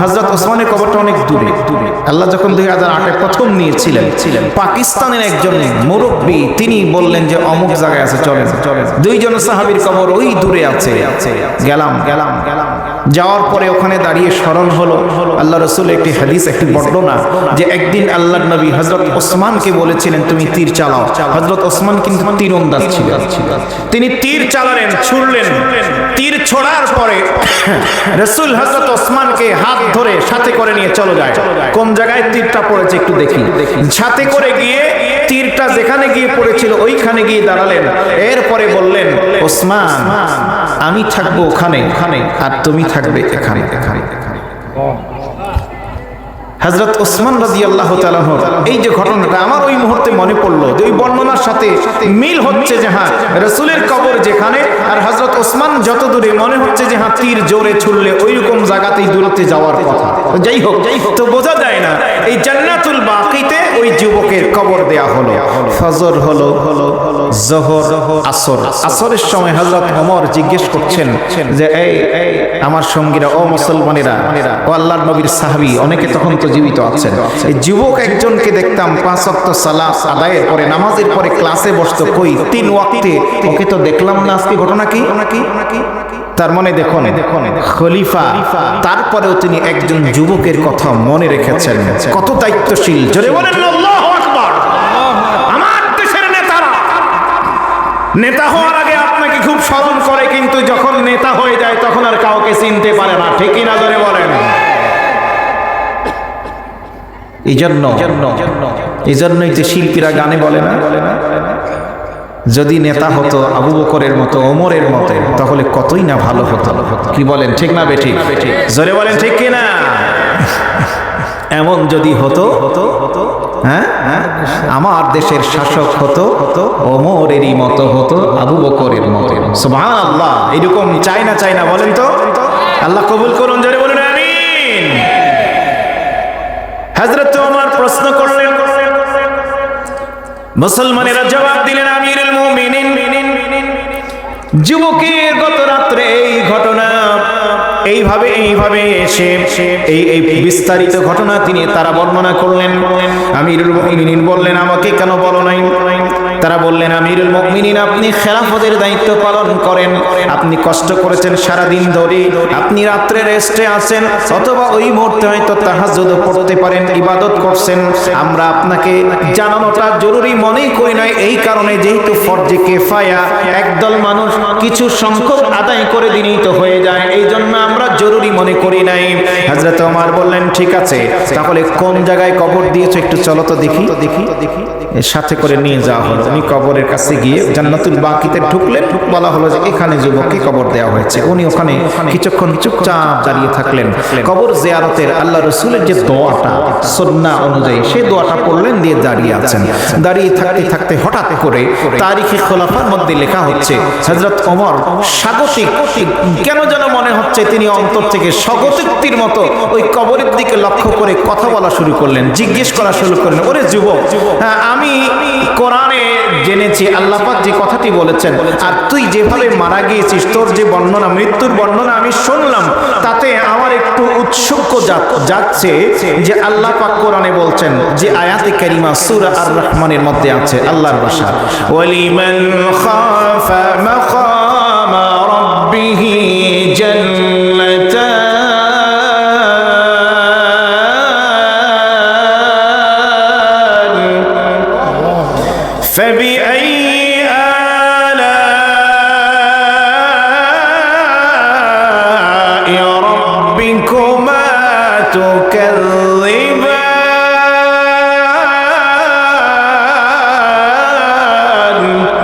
[SPEAKER 1] হযরত ওসমানের কবরটা অনেক দূরে। আল্লাহ যখন 2008-এ প্রথম নিয়েছিলেন, পাকিস্তানের একজন মুরব্বী তিনি বললেন যে অমুক জায়গায় আছে, চলেন। দুইজন সাহাবীর কবর ওই দূরে আছে। গেলাম। যাওয়ার পরে ওখানে দাঁড়িয়ে স্মরণ হলো আল্লাহ রাসূলের একটি হাদিস, একটি বর্ণনা, যে একদিন আল্লাহর নবী হযরত ওসমানকে বলেছিলেন তুমি তীর চালাও। হযরত ওসমান কিন্তু তীরন্দাজ ছিলেন, তিনি তীর চালালেন, ছুড়লেন। তীর ছোড়ার পরে রাসূল হযরত ওসমানকে হাত ধরে সাথে করে নিয়ে চলে যায়। কোন জায়গায় তীরটা পড়েছে একটু দেখি। সাথে করে গিয়ে তীরটা যেখানে গিয়ে পড়েছিল ওইখানে গিয়ে দাঁড়ালেন। এরপরে বললেন, ওসমান আমি থাকবো ওখানে আর তুমি থাকবে এখানে। হযরত ওসমান রাদিয়াল্লাহু তাআলা এই যে ঘটনাটা আমার ওই মুহূর্তে মনে পড়লো, যে ওই বর্ণনার সাথে মিল হচ্ছে যে হ্যাঁ রাসূলের কবর যেখানে আর হযরত ওসমান যত দূরে, মনে হচ্ছে যে হ্যাঁ তীর জোরে ছুড়লে ওইরকম জায়গাতেই দূরত্বে যাওয়ার কথা। যাই হোক, তো বোঝা যায় না এই জান্নাতুল বাকিতে ওই যুবকের কবর দেয়া হলো। ফজর হলো, যোহর, আসর। আসরের সময় হযরত ওমর জিজ্ঞেস করছেন যে এই আমার সঙ্গীরা, ও মুসলমানেরা, ও আল্লাহর নবীর সাহাবী, অনেকে তখন তো জীবিত আছেন। এই যুবক একজনকে দেখতাম 5 ওয়াক্ত সালাত আদায়ের পরে, নামাজের পরে ক্লাসে বসতো, কই 3 ওয়াক্তে ওকে তো দেখলাম না, আজকে ঘটনা কি? তার মানে দেখুন খলিফা, তারপরেও তিনি একজন যুবকের কথা মনে রেখেছেন, কত দায়িত্বশীল। জোরে বলেন আল্লাহু আকবার। আমার দেশের নেতা হওয়ার আগে আপনাকে খুব স্মরণ করে, কিন্তু যখন নেতা হয়ে যায় তখন আর কাউকে চিনতে পারে না, ঠিক না? জোরে বলেন। এই জন্যই যে শিল্পীরা গানে বলে না, যদি নেতা হতো আবু বকরের মতো, ওমরের মতো, তাহলে কতই না ভালো হতো। কি বলেন, ঠিক না বেঠিক? জোরে বলেন, ঠিক কি না? এমন যদি হতো, হ্যাঁ, আমার দেশের শাসক হতো ওমরেরই মতো, হতো আবু বকরের মতো। সুবহানাল্লাহ। এরকম চাই না বলেন তো? আল্লাহ কবুল করুন। জোরে বলেন আমিন। হযরত ওমর প্রশ্ন করলেন, মুসলমানেরা জবাব দিলেন, আমিরুল মুমিনিন, যুবকের গত রাত্রে এই ঘটনা এইভাবে এসে এই বিস্তারিত ঘটনা তারা বর্ণনা করলেন। আমিরুল মুমিনিন বললেন, আমাকে কেন বলো নাই? তারা বললেন, আমিরুল মুমিনিন, আপনি খেলাফতের দায়িত্ব পালন করেন, আপনি কষ্ট করেছেন সারা দিন ধরে, আপনি রাত্রে রেস্টে আছেন, অথবা ওই মুহূর্তে হয়তো তাহাজ্জুদ পড়তে পারেন, ইবাদত করছেন। আমরা আপনাকে জানানোটা জরুরি মনেই করি নাই, এই কারণে যেহেতু ফরজে কিফায়া, একদল মানুষ কিছু সংখ্যক আদায় করে দিলেই তো হয়ে যায়, এই জন্য আমরা জরুরি মনে করি নাই। হযরত ওমর বললেন, ঠিক আছে, তাহলে কোন জায়গায় কবর দিয়েছো একটু চলো তো দেখি। এর সাথে করে নিয়ে যাওয়া হলো। উনি কবরের কাছে গিয়ে জান্নাতুল বাকিতে ঢুকলেন, বলা হলো যে এখানে যুবককে কবর দেওয়া হয়েছে। উনি ওখানে কিছুক্ষণ চুপচাপ দাঁড়িয়ে থাকলেন। কবর জিয়ারতের আল্লাহ রাসূলের যে দোয়াটা সুন্নাহ অনুযায়ী, সেই দোয়াটা পড়লেন, দিয়ে দাঁড়িয়ে আছেন। দাঁড়িয়ে থাকতে থাকতে হঠাৎ করে তারিখে খোলাফার মধ্যে লেখা হচ্ছে হযরত ওমর স্বাগতিক, কেন যেন মনে হচ্ছে তিনি অন্তর থেকে স্বাগতিকটির মতো ওই কবরের দিকে লক্ষ্য করে কথা বলা শুরু করলেন, জিজ্ঞেস করা শুরু করলেন, ওরে যুবক, আমি কোরআনে জেনেছি আল্লাহ পাক যে কথাটি বলেছেন, আর তুই যেভাবে মারা গিয়েছিস, তোর যে বর্ণনা, মৃত্যুর বর্ণনা আমি শুনলাম, তাতে আমার একটু উৎসুক যাচ্ছে যে আল্লাহ পাক কোরআনে বলছেন যে আয়াতে কারিমা সূরা আর রহমানের মধ্যে আছে আল্লাহর ভাষা, ওয়ালিমান খাফা মাকামা রাব্বিহি জান্নাতান فبأي آلاء ربكما تكذبان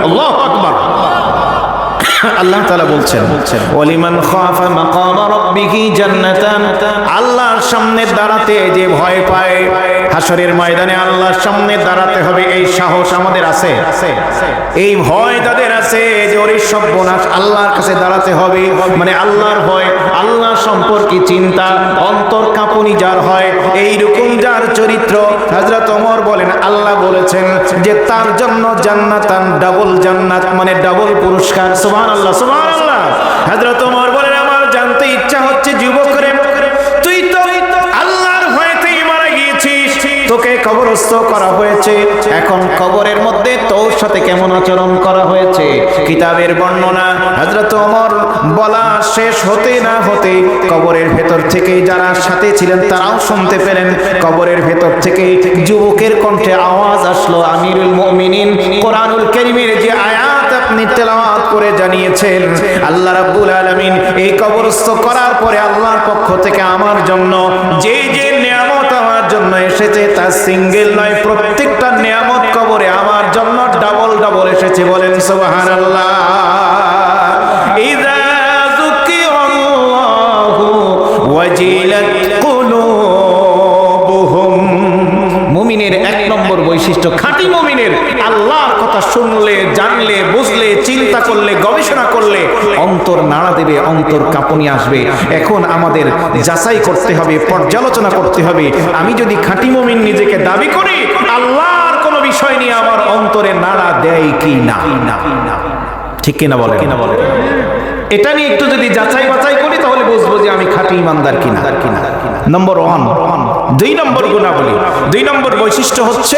[SPEAKER 1] الله أكبر আল্লাহ তাআলা বলছেন, ওয়ালিমান খাফা মাকামা রাব্বিহি জান্নাতান, আল্লাহর সামনে দাঁড়াতে যে ভয় পায়, হাসরের ময়দানে আল্লাহর সামনে দাঁড়াতে হবে, এই সাহস আমাদের আছে? এই ভয় তাদের আছে যে ওরে সর্বনাশ, আল্লাহর কাছে দাঁড়াতে হবে, মানে আল্লাহর ভয়, আল্লাহ সম্পর্কে চিন্তা, অন্তর কাঁপুনি যার হয়, এইরকম যার চরিত্র, হযরত ওমর বলেন আল্লাহ বলেছেন যে তার জন্য জান্নাতান, ডাবল জান্নাত, মানে ডাবল পুরস্কার। সুবহানাল্লাহ, সুবহানাল্লাহ। হযরত ওমর বলেন, আমার জানতে ইচ্ছা হচ্ছে যুবক রে, তুই তো আল্লাহর ভয়েতেই মারা গিয়েছিস, তোকে কবরস্থ করা হয়েছে, এখন কবরের মধ্যে তোর সাথে কেমন আচরণ করা হয়েছে। কিতাবের বর্ণনা, হযরত ওমর বলা শেষ হতে না হতে কবরের ভেতর থেকে যারা সাথে ছিলেন তারাও শুনতে পেলেন, কবরের ভেতর থেকে যুবকের কণ্ঠে আওয়াজ আসলো, আমিরুল মুমিনিন, কোরআনুল কারীমের যে আয়াত আপনি তেলাওয়াত করে জানিয়েছেন, আল্লাহ রাব্বুল আলামিন এই কবরস্থ করার পরে আল্লাহর পক্ষ থেকে আমার জন্য যে যে নিয়ামত আমার জন্য এসেছে তা সিঙ্গেল নয়, প্রত্যেকটা নিয়ামত কবরে আমার জন্য ডাবল ডাবল এসেছে। বলেন সুবহানাল্লাহ। ইযা যুকিরাল্লাহু ওয়াজিলাত কুলুবুহুম, মুমিনের এক নম্বর বৈশিষ্ট্য, খাঁটি মুমিনের আল্লাহর কথা শুনলে, জানলে, বুঝলে, চিন্তা করলে, গবেষণা করলে অন্তর নাড়া দেবে, অন্তর কাঁপুনি আসবে। এখন আমাদের যাচাই করতে হবে, পর্যালোচনা করতে হবে, আমি যদি খাঁটি মুমিন নিজেকে দাবি করি, আল্লাহর কোনো বিষয় নিয়ে আমার অন্তরে নাড়া দেয় কি না, ঠিক কিনা বলে? এটা নিয়ে একটু যদি যাচাই বাছাই করি তাহলে বুঝবো যে আমি খাঁটি ইমানদার কিনা। নম্বর 1। 2 নম্বর গুণাবলী, 2 নম্বর বৈশিষ্ট্য হচ্ছে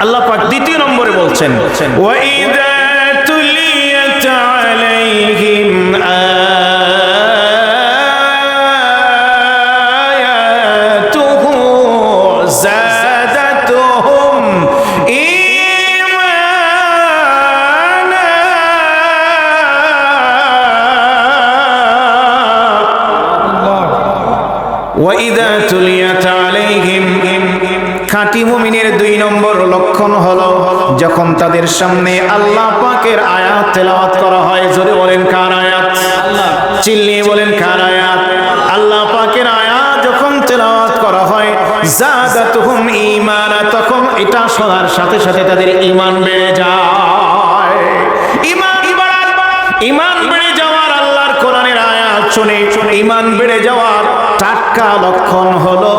[SPEAKER 1] আল্লাহ পাক দ্বিতীয় নম্বরে বলছেন, ওয়াইদা তুলিয়াত আলাইহিম আয়াতুহু যাদাতুহুম ঈমানা। ওয়াইদা তুলিয়াত আলাইহিম, খাঁটি মুমিনের 2 নম্বর লক্ষণ হলো যখন তাদের সামনে আল্লাহ পাকের আয়াত তেলাওয়াত করা হয়, জোরে বলেন কার আয়াত? চিল্লিয়ে বলেন কার আয়াত? আল্লাহ পাকের আয়াত যখন তেলাওয়াত করা হয়, যাদাতুহুম ঈমানা, তখন এটা শোনার সাথে সাথে তাদের ঈমান বেড়ে যায়। ঈমান বেড়ে যাওয়ার, আল্লাহর কোরআনের আয়াত শুনে ঈমান বেড়ে যাওয়ার টাটকা লক্ষণ হলো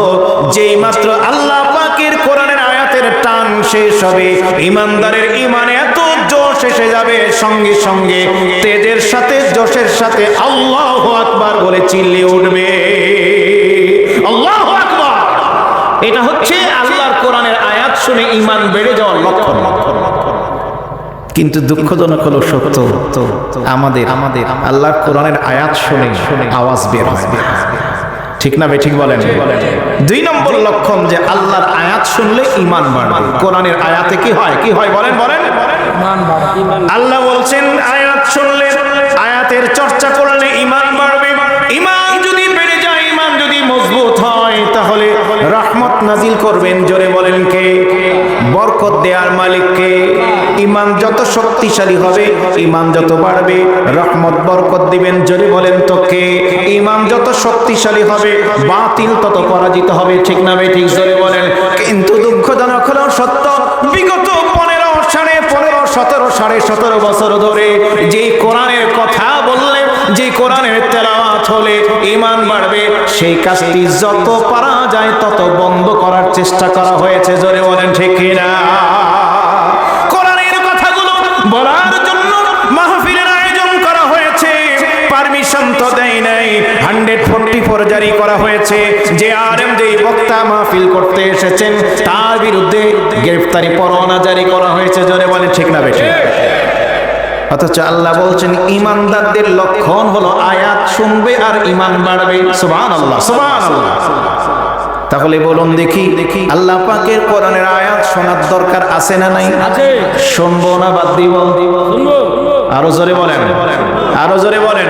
[SPEAKER 1] যেই মাত্র আল্লাহ পাকের কোরআনের আয়াতের টান শেষ হবে, ঈমানদারের ঈমানে এত জোশ এসে যাবে, সঙ্গে সঙ্গে তেজের সাথে, জোশের সাথে আল্লাহু আকবার বলে চিল্লিয়ে উঠবে, আল্লাহু আকবার। এটা হচ্ছে আল্লাহর কোরআনের আয়াত শুনে ঈমান বেড়ে যাওয়ার লক্ষণ। কিন্তু দুঃখজনক হলো সত্য, আমাদের আল্লাহর কোরআনের আয়াত শুনে আওয়াজ বের হয়। ঠিক না বে ঠিক বলেন? 2 নম্বর লক্ষণ যে আল্লাহর আয়াত শুনলে ঈমান বাড়বে। কোরআনের আয়াতে কি হয় বলেন? আল্লাহ বলছেন আয়াত শুনলে, আয়াতের চর্চা করলে ঈমান বাড়বে। ঈমান যদি বেড়ে যায়, ঈমান যদি মজবুত হয়, তাহলে রহমত নাজিল করবেন। জোরে বলেন কে? বরকত দেওয়ার মালিক কে? ঈমান যত শক্তিশালী হবে, ঈমান যত বাড়বে, রহমত বরকত দিবেন। জোরে বলেন তো কে? ঈমান যত শক্তিশালী হবে, বাতিল তত পরাজিত হবে। ঠিক না বে ঠিক? জোরে বলেন। কিন্তু দুঃখজনক হলো সত্য, বিগত 15, 15.5, 17, 17.5 বছর ধরে যে কোরআনের কথা বললে, যে কোরআনের তেলাওয়াত হলে ঈমান বাড়বে, সেই কাজটি যত পারা যায় তত বন্ধ করার চেষ্টা করা হয়েছে। জোরে বলেন ঠিক কিনা? কোরআনের কথাগুলো বলার জন্য মাহফিলের আয়োজন করা হয়েছে, পারমিশন তো দেয় নাই, 144 জারি করা হয়েছে। যে আলেম, যে বক্তা মাহফিল করতে এসেছেন, তার বিরুদ্ধে গ্রেফতারি পরোয়ানা জারি করা হয়েছে। জোরে বলেন ঠিক না বেশি? অথচ আল্লাহ বলছেন ঈমানদারদের লক্ষণ হলো আয়াত শুনবে আর ঈমান বাড়বে। সুবহানাল্লাহ, সুবহানাল্লাহ। তাহলে বলুন দেখি, আল্লাহ পাকের কোরআনের আয়াত শোনার দরকার আছে না নাই? আছে। শুনবো না বাদ দিব? শুনবো। আরো জোরে বলেন, আরো জোরে বলেন।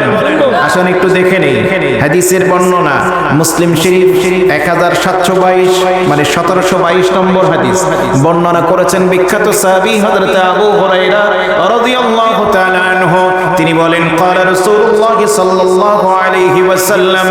[SPEAKER 1] আসুন একটু দেখে নেই হাদিসের বর্ণনা। মুসলিম শরীফ 1722, মানে 1722 নম্বর হাদিস বর্ণনা করেছেন বিখ্যাত সাহাবী হযরত আবু হুরায়রা রাদিয়াল্লাহু তাআলা আনহু। তিনি বলেন, ক্বালা রাসূলুল্লাহ সাল্লাল্লাহু আলাইহি ওয়াসাল্লাম,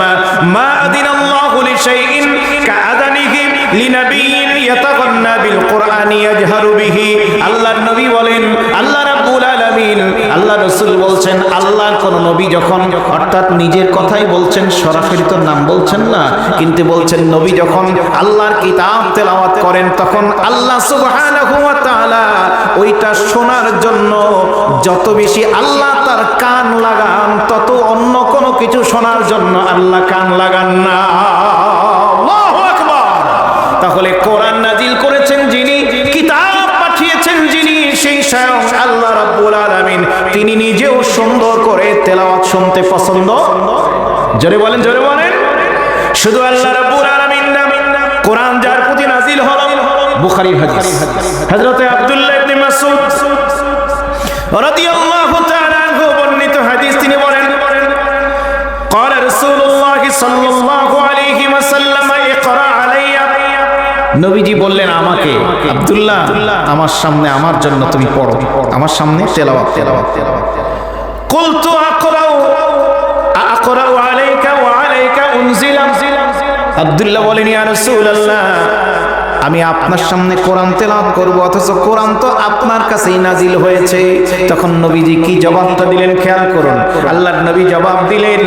[SPEAKER 1] মা আদিনাল্লাহু লিশাইইন কাআদানিহি লিনাবিয়্যিন ইয়াতাগান্না বিল কুরআনি ইয়াজহারু বিহি। আল্লাহর নবী বলেন, আল্লাহ রাব্বুল আলামিন, আল্লাহ রাসূল বলছেন, আল্লাহর কোন নবী যখন, অর্থাৎ নিজের কথাই বলছেন, সরাসরি তো নাম বলছেন না, কিন্তু বলছেন নবী যখন আল্লাহর কিতাব তেলাওয়াত করেন, তখন আল্লাহ সুবহানাহু ওয়া তাআলা ওইটা শোনার জন্য যত বেশি আল্লাহ তার কান লাগান, তত অন্য কোনো কিছু শোনার জন্য আল্লাহ কান লাগান না। আল্লাহু আকবার। তাহলে কোরআন নাজিল করেছেন যিনি, কিতাব পাঠিয়েছেন যিনি, সেই স্বয়ং আল্লাহ রাব্বুল আলামিন, তিনি নিজেও সুন্দর করে তেলাওয়াত শুনতে পছন্দ। জোরে বলেন, জোরে বলেন। শুধু আল্লাহ রাব্বুল আলামিন না, কোরআন যার প্রতি নাজিল হলো, বুখারীর হাদিস, হযরত আব্দুল্লাহ ইবনে মাসউদ রাদিয়াল্লাহু তাআলা আনহু বর্ণিত হাদিস, তিনি বলেন, ক্বালা রাসূলুল্লাহ সাল্লাল্লাহু আলাইহি ওয়াসাল্লাম, ইকরা আলাইয়া। নবীজি বললেন আমাকে, আব্দুল্লাহ, আমার সামনে, আমার জন্য তুমি পড়ো, আমার সামনে তেলাওয়াত। কুলতু আকরাউ আলাইকা ওয়া আলাইকা উনজিলা। আব্দুল্লাহ বলেন, ইয়া রাসূলুল্লাহ, আমি আপনার সামনে কোরআন তেলাওয়াত করব, অথচ কোরআন তো আপনার কাছেই নাজিল হয়েছে। তখন নবীজি কি জবাবটা দিলেন খেয়াল করুন। আল্লাহর নবী জবাব দিলেন,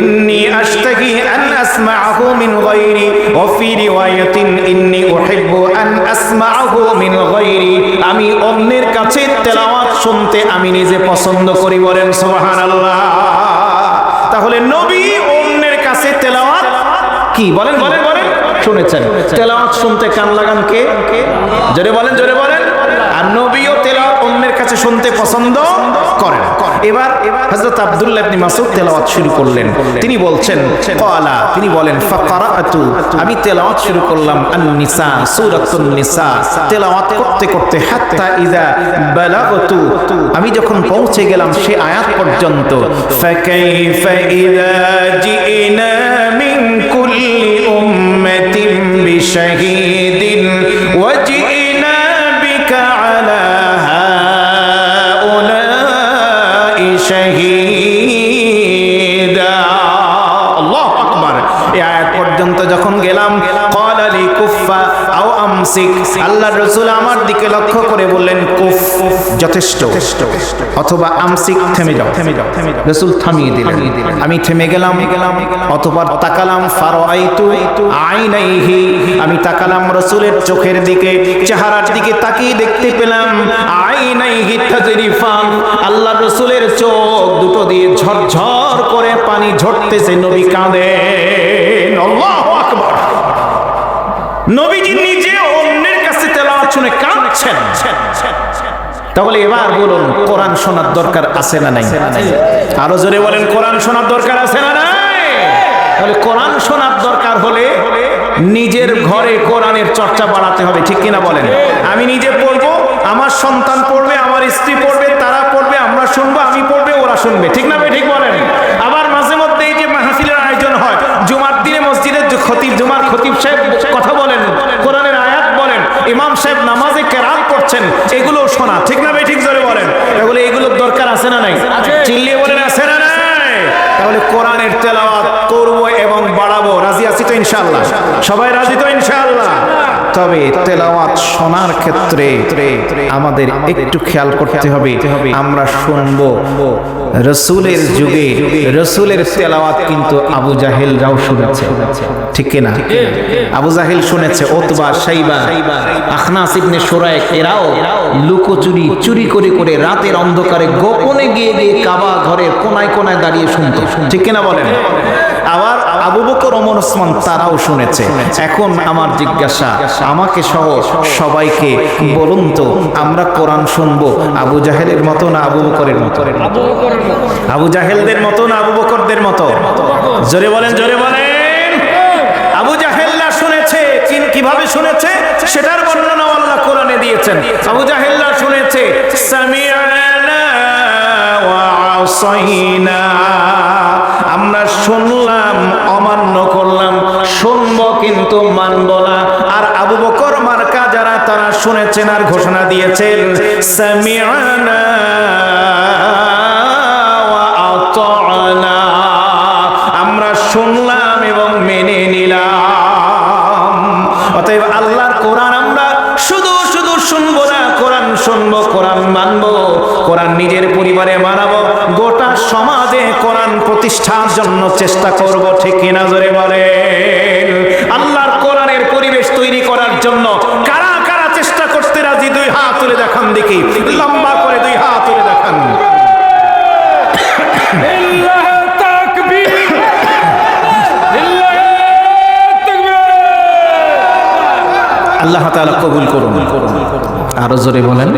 [SPEAKER 1] ইন্নী আশতাকি আন আসমাআহু মিন গায়রি ওয়া ফি রিওয়ায়াতিন ইন্নী উহিব্বু আন আসমাআহু মিন গায়রি। আমি অন্যের কাছে তেলাওয়াত শুনতে আমি নিজে পছন্দ করি। বলেন সুবহানাল্লাহ। তাহলে নবী অন্যের কাছে তেলাওয়াত কি বলেন, বলেন বলেন শুনেছেন। তেলাওয়াত শুনতে কান লাগান কে? জোরে বলেন, জোরে বলেন। আর নবীও তেলাওয়াত অন্যের কাছে শুনতে পছন্দ করেন। এবার হযরত আব্দুল্লাহ ইবনে মাসউদ তেলাওয়াত শুরু করলেন। তিনি বলছেন, ক্বালা, তিনি বলেন, ফাকারাতু, আমি তেলাওয়াত শুরু করলাম আন-নিসা, সূরাতুন নিসা তেলাওয়াত করতে করতে, হাত্তা ইযা বালাগতু, আমি যখন পৌঁছে গেলাম সে আয়াত পর্যন্ত, ফাকাইফা ইযা জিনা মিন কুল্লি উম্মাতিন বিশাহীদিন ওয়া জিনা বিকা আলা হাউলাই শাহীদা। আল্লাহু আকবার। এই আয়াত পর্যন্ত যখন গেলাম, ক্বালা লি কুফা আও আমসিক, আল্লাহর রাসূল আমার দিকে লক্ষ্য করে বললেন, কুফ, যথেষ্ট, অথবা আমসিক, থেমে যাও। রাসূল থামিয়ে দিলেন, আমি থেমে গেলাম। অতঃপর তাকালাম, ফারাআইতু আইনাইহি, আমি তাকালাম রাসূলের চোখের দিকে, চেহারার দিকে তাকিয়ে দেখতে পেলাম, আইনাইহি তাজরিফান, আল্লাহর রাসূলের চোখ দুটো দিয়ে ঝরঝর করে পানি ঝরতেছে, নবী কাঁদেন। আল্লাহু আকবার। নবীজি নিজে অন্যের কাছে তেলাওয়াত শুনে কাঁদছেন। তাহলে এবার বলুন, কোরআন শোনার দরকার আছে না নাই? আরো জোরে বলেন, কোরআন শোনার দরকার আছে না নাই? তাহলে কোরআন শোনার দরকার হলে নিজের ঘরে কোরআনের চর্চা বাড়াতে হবে, ঠিক কিনা বলেন? আমি নিজে পড়বো, আমার সন্তান পড়বে, আমার স্ত্রী পড়বে, তারা পড়বে, আমরা শুনবো, আমি পড়বে, ওরা শুনবে, ঠিক না? ঠিক বলেন। আবার মাঝে মধ্যে এই যে মাহফিলের আয়োজন হয়, জুমার দিনে মসজিদের খতিব, জুমার খতিব সাহেব কথা বলেন, কোরআনের আয়াত বলেন, ইমাম সাহেব নামাজে কেরাত করছেন, এগুলো শোনা, ঠিক না? ঠিক জোরে বলেন। তাহলে এগুলোর দরকার আছে না নাই? চিল্লিয়ে বলেন, আছে না নাই? তাহলে কোরআনের তেলাওয়াত করব এবং বাড়াবো। রাজি আছি তো ইনশাআল্লাহ? সবাই রাজি তো ইনশাআল্লাহ? তবে তেলাওয়াত শোনার ক্ষেত্রে আমাদের একটু খেয়াল করতে হবে, আমরা শুনবো রাসূলের যুগে রাসূলের তেলাওয়াত কিন্তু আবু জাহেলরাও শুনেছে, ঠিক কিনা? আবু জাহেল শুনেছে, উতবা, শাইবা, আখনাস ইবনে শুরাইক এরাও লুকোচুরি চুরি করে করে রাতের অন্ধকারে গোপনে গিয়ে গিয়ে কাবা ঘরের কোনায় কোনায় দাঁড়িয়ে শুনতো, ঠিক কিনা বলেন? আবার আবু বকর, ওমর, ওসমান তারাও শুনেছে। এখন আমার জিজ্ঞাসা, আমাকে সহ সবাইকে বলুন তো, আমরা কোরআন শুনবো আবু জাহেলের মতো না আবু বকরের মতো? আবু জাহেলদের মতো না আবু বকরদের মতো? জোরে বলেন, জোরে বলেন। আবু জাহেলরা শুনেছে, কিভাবে শুনেছে সেটার বর্ণনা আল্লাহ কোরআনে দিয়েছেন। আবু জাহেলরা শুনেছে সামিআনা ওয়া আসাইনা, আমরা শুনলাম, অমান্য করলাম, শুনবো কিন্তু মানব না। আর আবু বকর মার্কা যারা, তারা শুনেছেন আর ঘোষণা দিয়েছেন সামিআনা ওয়া আতা'না, আমরা শুনলাম এবং মেনে নিলাম। অতএব আল্লাহর কোরআন আমরা শুধু শুধু শুনবো না, কোরআন শুনবো, কোরআন মানবো, কোরআন নিজের পরিবারে মানাবো, গোটা সমাজে কোরআন প্রতিষ্ঠার জন্য চেষ্টা করব, ঠিক কিনা? জোরে বলেন। আল্লাহর কোরআনের পরিবেশ তৈরি করার জন্য কারা কারা চেষ্টা করতে রাজি? দুই হাত তুলে দেখান দেখি, লম্বা করে দুই হাত তুলে দেখান। আল্লাহ তাআলা কবুল করুন। আরো জোরে বলেন,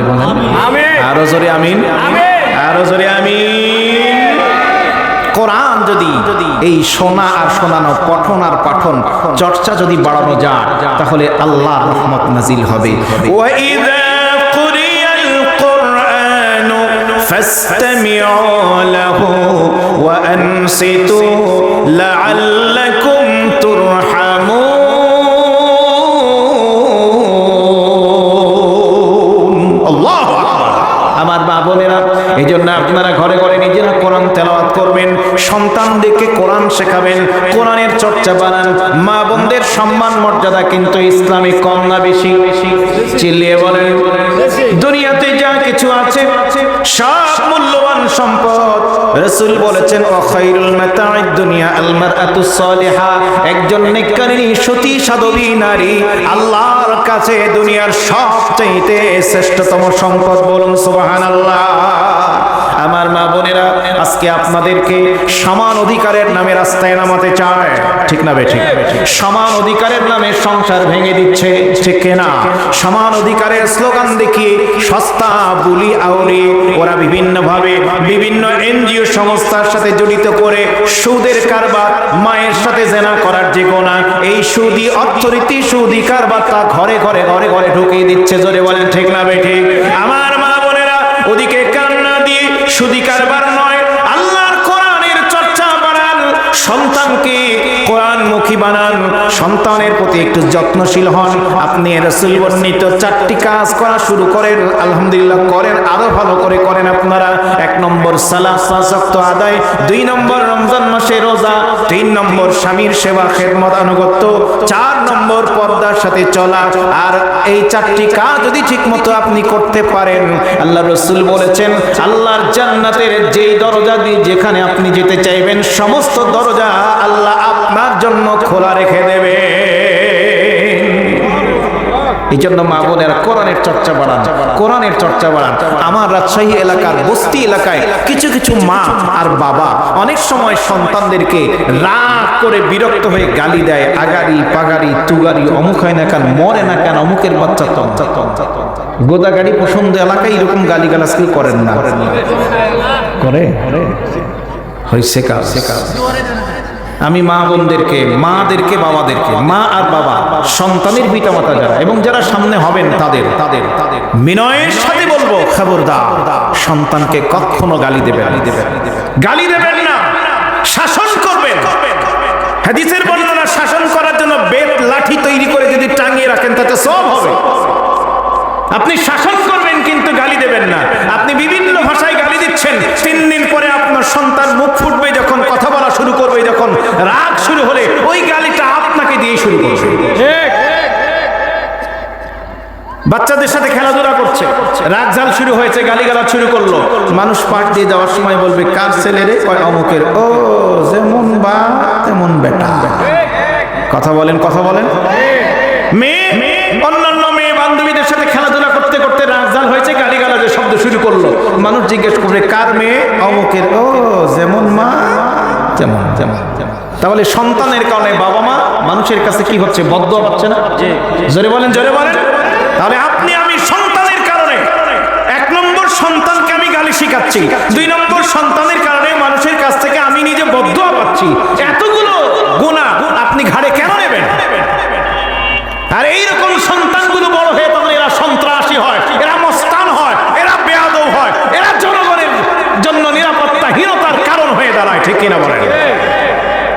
[SPEAKER 1] আরো জোরে আমিন, আরো জোরে আমিন। কোরআন যদি এই শোনা আর শোনানো, পঠন আর পাঠন, চর্চা যদি বাড়ানো যায়, তাহলে আল্লাহর রহমত নাজিল হবে। ওয়াইযা কুরিয়াল কুরআনু ফাসতামিউ লাহু ওয়া আনসিতু লাআল্লাকুম তুরহামুন। আল্লাহু আকবার। আমার মা বোনেরা, এই জন্য আপনারা ঘরে ঘরে নিজেরা কোরআন তেলাওয়াত করবেন, সন্তানদেরকে কোরআন শেখাবেন, কোরআনের চর্চা বানান। মা বোনদের সম্মান মর্যাদা কিন্তু ইসলামে কম না বেশি? চিল্লিয়ে বলেন। দুনিয়াতে যা কিছু আছে সব মূল্যবান সম্পদ। রাসূল বলেছেন খায়রুল মাতাঈদ দুনিয়া আল মারআতুস সালিহা, একজন নেককারিনী সতী সাধবী নারী আল্লাহর কাছে দুনিয়ার সবচেয়ে শ্রেষ্ঠতম সম্পদ। বলুন সুবহানাল্লাহ। আমার মা বোনেরা, আজকে আপনাদেরকে সমান অধিকারের নামে রাস্তায় নামাতে চায়, ঠিক না বেঠিক? সমান অধিকারের নামে সংসার ভেঙে দিচ্ছে, ঠিক কিনা? সমান অধিকারের স্লোগান দেখিয়ে সস্তা বুলি আউরি ওরা বিভিন্নভাবে বিভিন্ন এনজিও সংস্থার সাথে জড়িত করে সুদের কারবার, মায়ের সাথে জেনা করার যে গোনা, এই সুদি অর্থনীতি, সুদি কারবার তা ঘরে ঘরে ঘরে ঘরে ঢুকিয়ে দিচ্ছে। জোরে বলেন, ঠিক না বেঠিক? আমার মা বোনেরা, ওদিকে কান্না দিয়ে সুদি কারবার নয়, আল্লাহর কোরআনের চর্চা বাড়ান, সন্তানকে কোরআনমুখী বানান, সন্তানের প্রতি একটু যত্নশীল হন। আপনি রাসূল বর্ণিত 4টি কাজ করা শুরু করেন, আলহামদুলিল্লাহ করেন, আরো ভালো করে করেন আপনারা। 1 নম্বর সালাত 5 ওয়াক্ত আদায়, 2 নম্বর রমজান মাসে রোজা, 3 নম্বর স্বামীর সেবা খেদমত আনুগত্য, 4 নম্বর পর্দার সাথে চলা। আর এই 4টি কাজ যদি ঠিকমতো আপনি করতে পারেন, আল্লাহ রাসূল বলেছেন আল্লাহর জান্নাতের যেই দরজা দিয়ে যেখানে আপনি যেতে চাইবেন, সমস্ত দরজা আল্লাহ আপনার জন্য খোলা রেখে দেবে। এই জন্য মা বোনেরা কোরআনের চর্চা বাড়ান, কোরআনের চর্চা বাড়ান। আমার রাজশাহী এলাকার বস্তি এলাকায় কিছু কিছু মা আর বাবা অনেক সময় সন্তানদেরকে রাগ করে বিরক্ত হয়ে গালি দেয়, আগারি পাগারি তুগারি, অমুক হয় না কেন, মরে না কেন, অমুকের বাচ্চা। গোদাগাড়ি পছন্দ এলাকায় এরকম গালিগালাজ কেউ করেন না, করে হয়েছে কাজ। আমি মা বোনদেরকে, মাদেরকে, বাবাদেরকে, মা আর বাবা সন্তানের পিতামাতা যারা এবং যারা সামনে হবেন তাদের বিনয়ের সাথে বলবো, খবরদার সন্তানকে কখনো গালি দেবেন না, শাসন করবেন। হাদিসের বর্ণনা, শাসন করার জন্য বেত লাঠি তৈরি করে যদি টাঙিয়ে রাখেন তাতে সব হবে। আপনি শাসন করবেন কিন্তু গালি দেবেন না। আপনি বিভিন্ন ভাষায় গালি দিচ্ছেন, 3 দিন পরে আপনার সন্তান মুখ ফুটবে যখন, কথা বলা শুরু করবে যখন, রাগ শুরু হলে ওই গালিটা আপনাকে দিয়ে শুরু করবে। বাচ্চাদের সাথে খেলাধুলা করছে, রাগ ঝাল শুরু হয়েছে, গালিগালাজ শুরু করলো, মানুষ পাশ দিয়ে যাওয়ার সময় বলবে কার ছেলে রে? কয় অমুকের। ও যেমন বা তেমন বেটা। কথা বলেন। মেয়ে অন্যান্য মেয়ে বান্ধবীদের সাথে খেলাধুলা করতে করতে রাগ ঝাল হয়েছে, গালিগালাজের শব্দ শুরু করলো, মানুষ জিজ্ঞেস করবে কার মেয়ে? অমুকের। ও যেমন মা তেমন। তাহলে সন্তানের কারণে বাবা মা মানুষের কাছে কি হচ্ছে? বদদোয়া পাচ্ছে না? জোরে বলেন। তাহলে আপনি আমি সন্তানের কারণে 1 নম্বর সন্তানকে আমি গালি শিখাচ্ছি, 2 নম্বর সন্তানের কারণে মানুষের কাছ থেকে আমি নিজে বদদোয়া পাচ্ছি। এতগুলো গুনাহ আপনি ঘাড়ে কেন নেবেন? আর এইরকম সন্তানগুলো বড় হয়ে তখন এরা সন্ত্রাসী হয়, এরা মস্তান হয়, এরা বেয়াদব হয়, এরা জনগণের জন্য নিরাপত্তাহীনতার কারণ হয়ে দাঁড়ায়। ঠিক কিনা বলেন?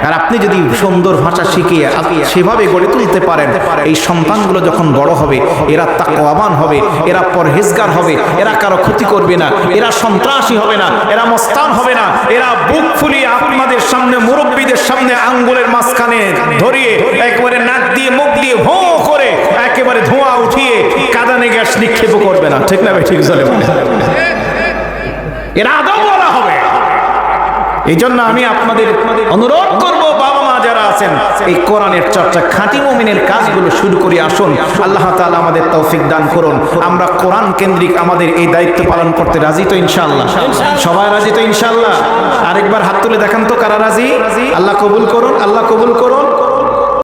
[SPEAKER 1] আর আপনি যদি সুন্দর ভাষা শিখিয়ে সেভাবে গড়ে তুলতে পারেন, এই সন্তানগুলো যখন বড় হবে এরা তাকওয়াবান হবে, এরা পরহেজগার হবে, এরা কারো ক্ষতি করবে না, এরা সন্ত্রাসী হবে না, এরা মস্তান হবে না, এরা বুক ফুলিয়ে আপনাদের সামনে, মুরব্বীদের সামনে আঙ্গুলের মাঝখানে ধরিয়ে একেবারে নাক দিয়ে মুখ দিয়ে ভো করে একেবারে ধোঁয়া উঠিয়ে কাঁদানে গ্যাস নিক্ষেপ করবে না। ঠিক না? ঠিক চলে এরা আদৌ বলা হবে। এই জন্য আমি আপনাদের অনুরোধ করব, বাবা মা যারা আছেন, এই কোরআনের চর্চা, খাঁটি মুমিনের কাজগুলো শুরু করে আসুন। আল্লাহ তাআলা আমাদের তৌফিক দান করুন। আমরা কোরআন কেন্দ্রিক আমাদের এই দায়িত্ব পালন করতে রাজি তো ইনশাআল্লাহ? সবাই রাজি তো ইনশাআল্লাহ? আরেকবার হাত তুলে দেখান তো কারা রাজি। আল্লাহ কবুল করুন।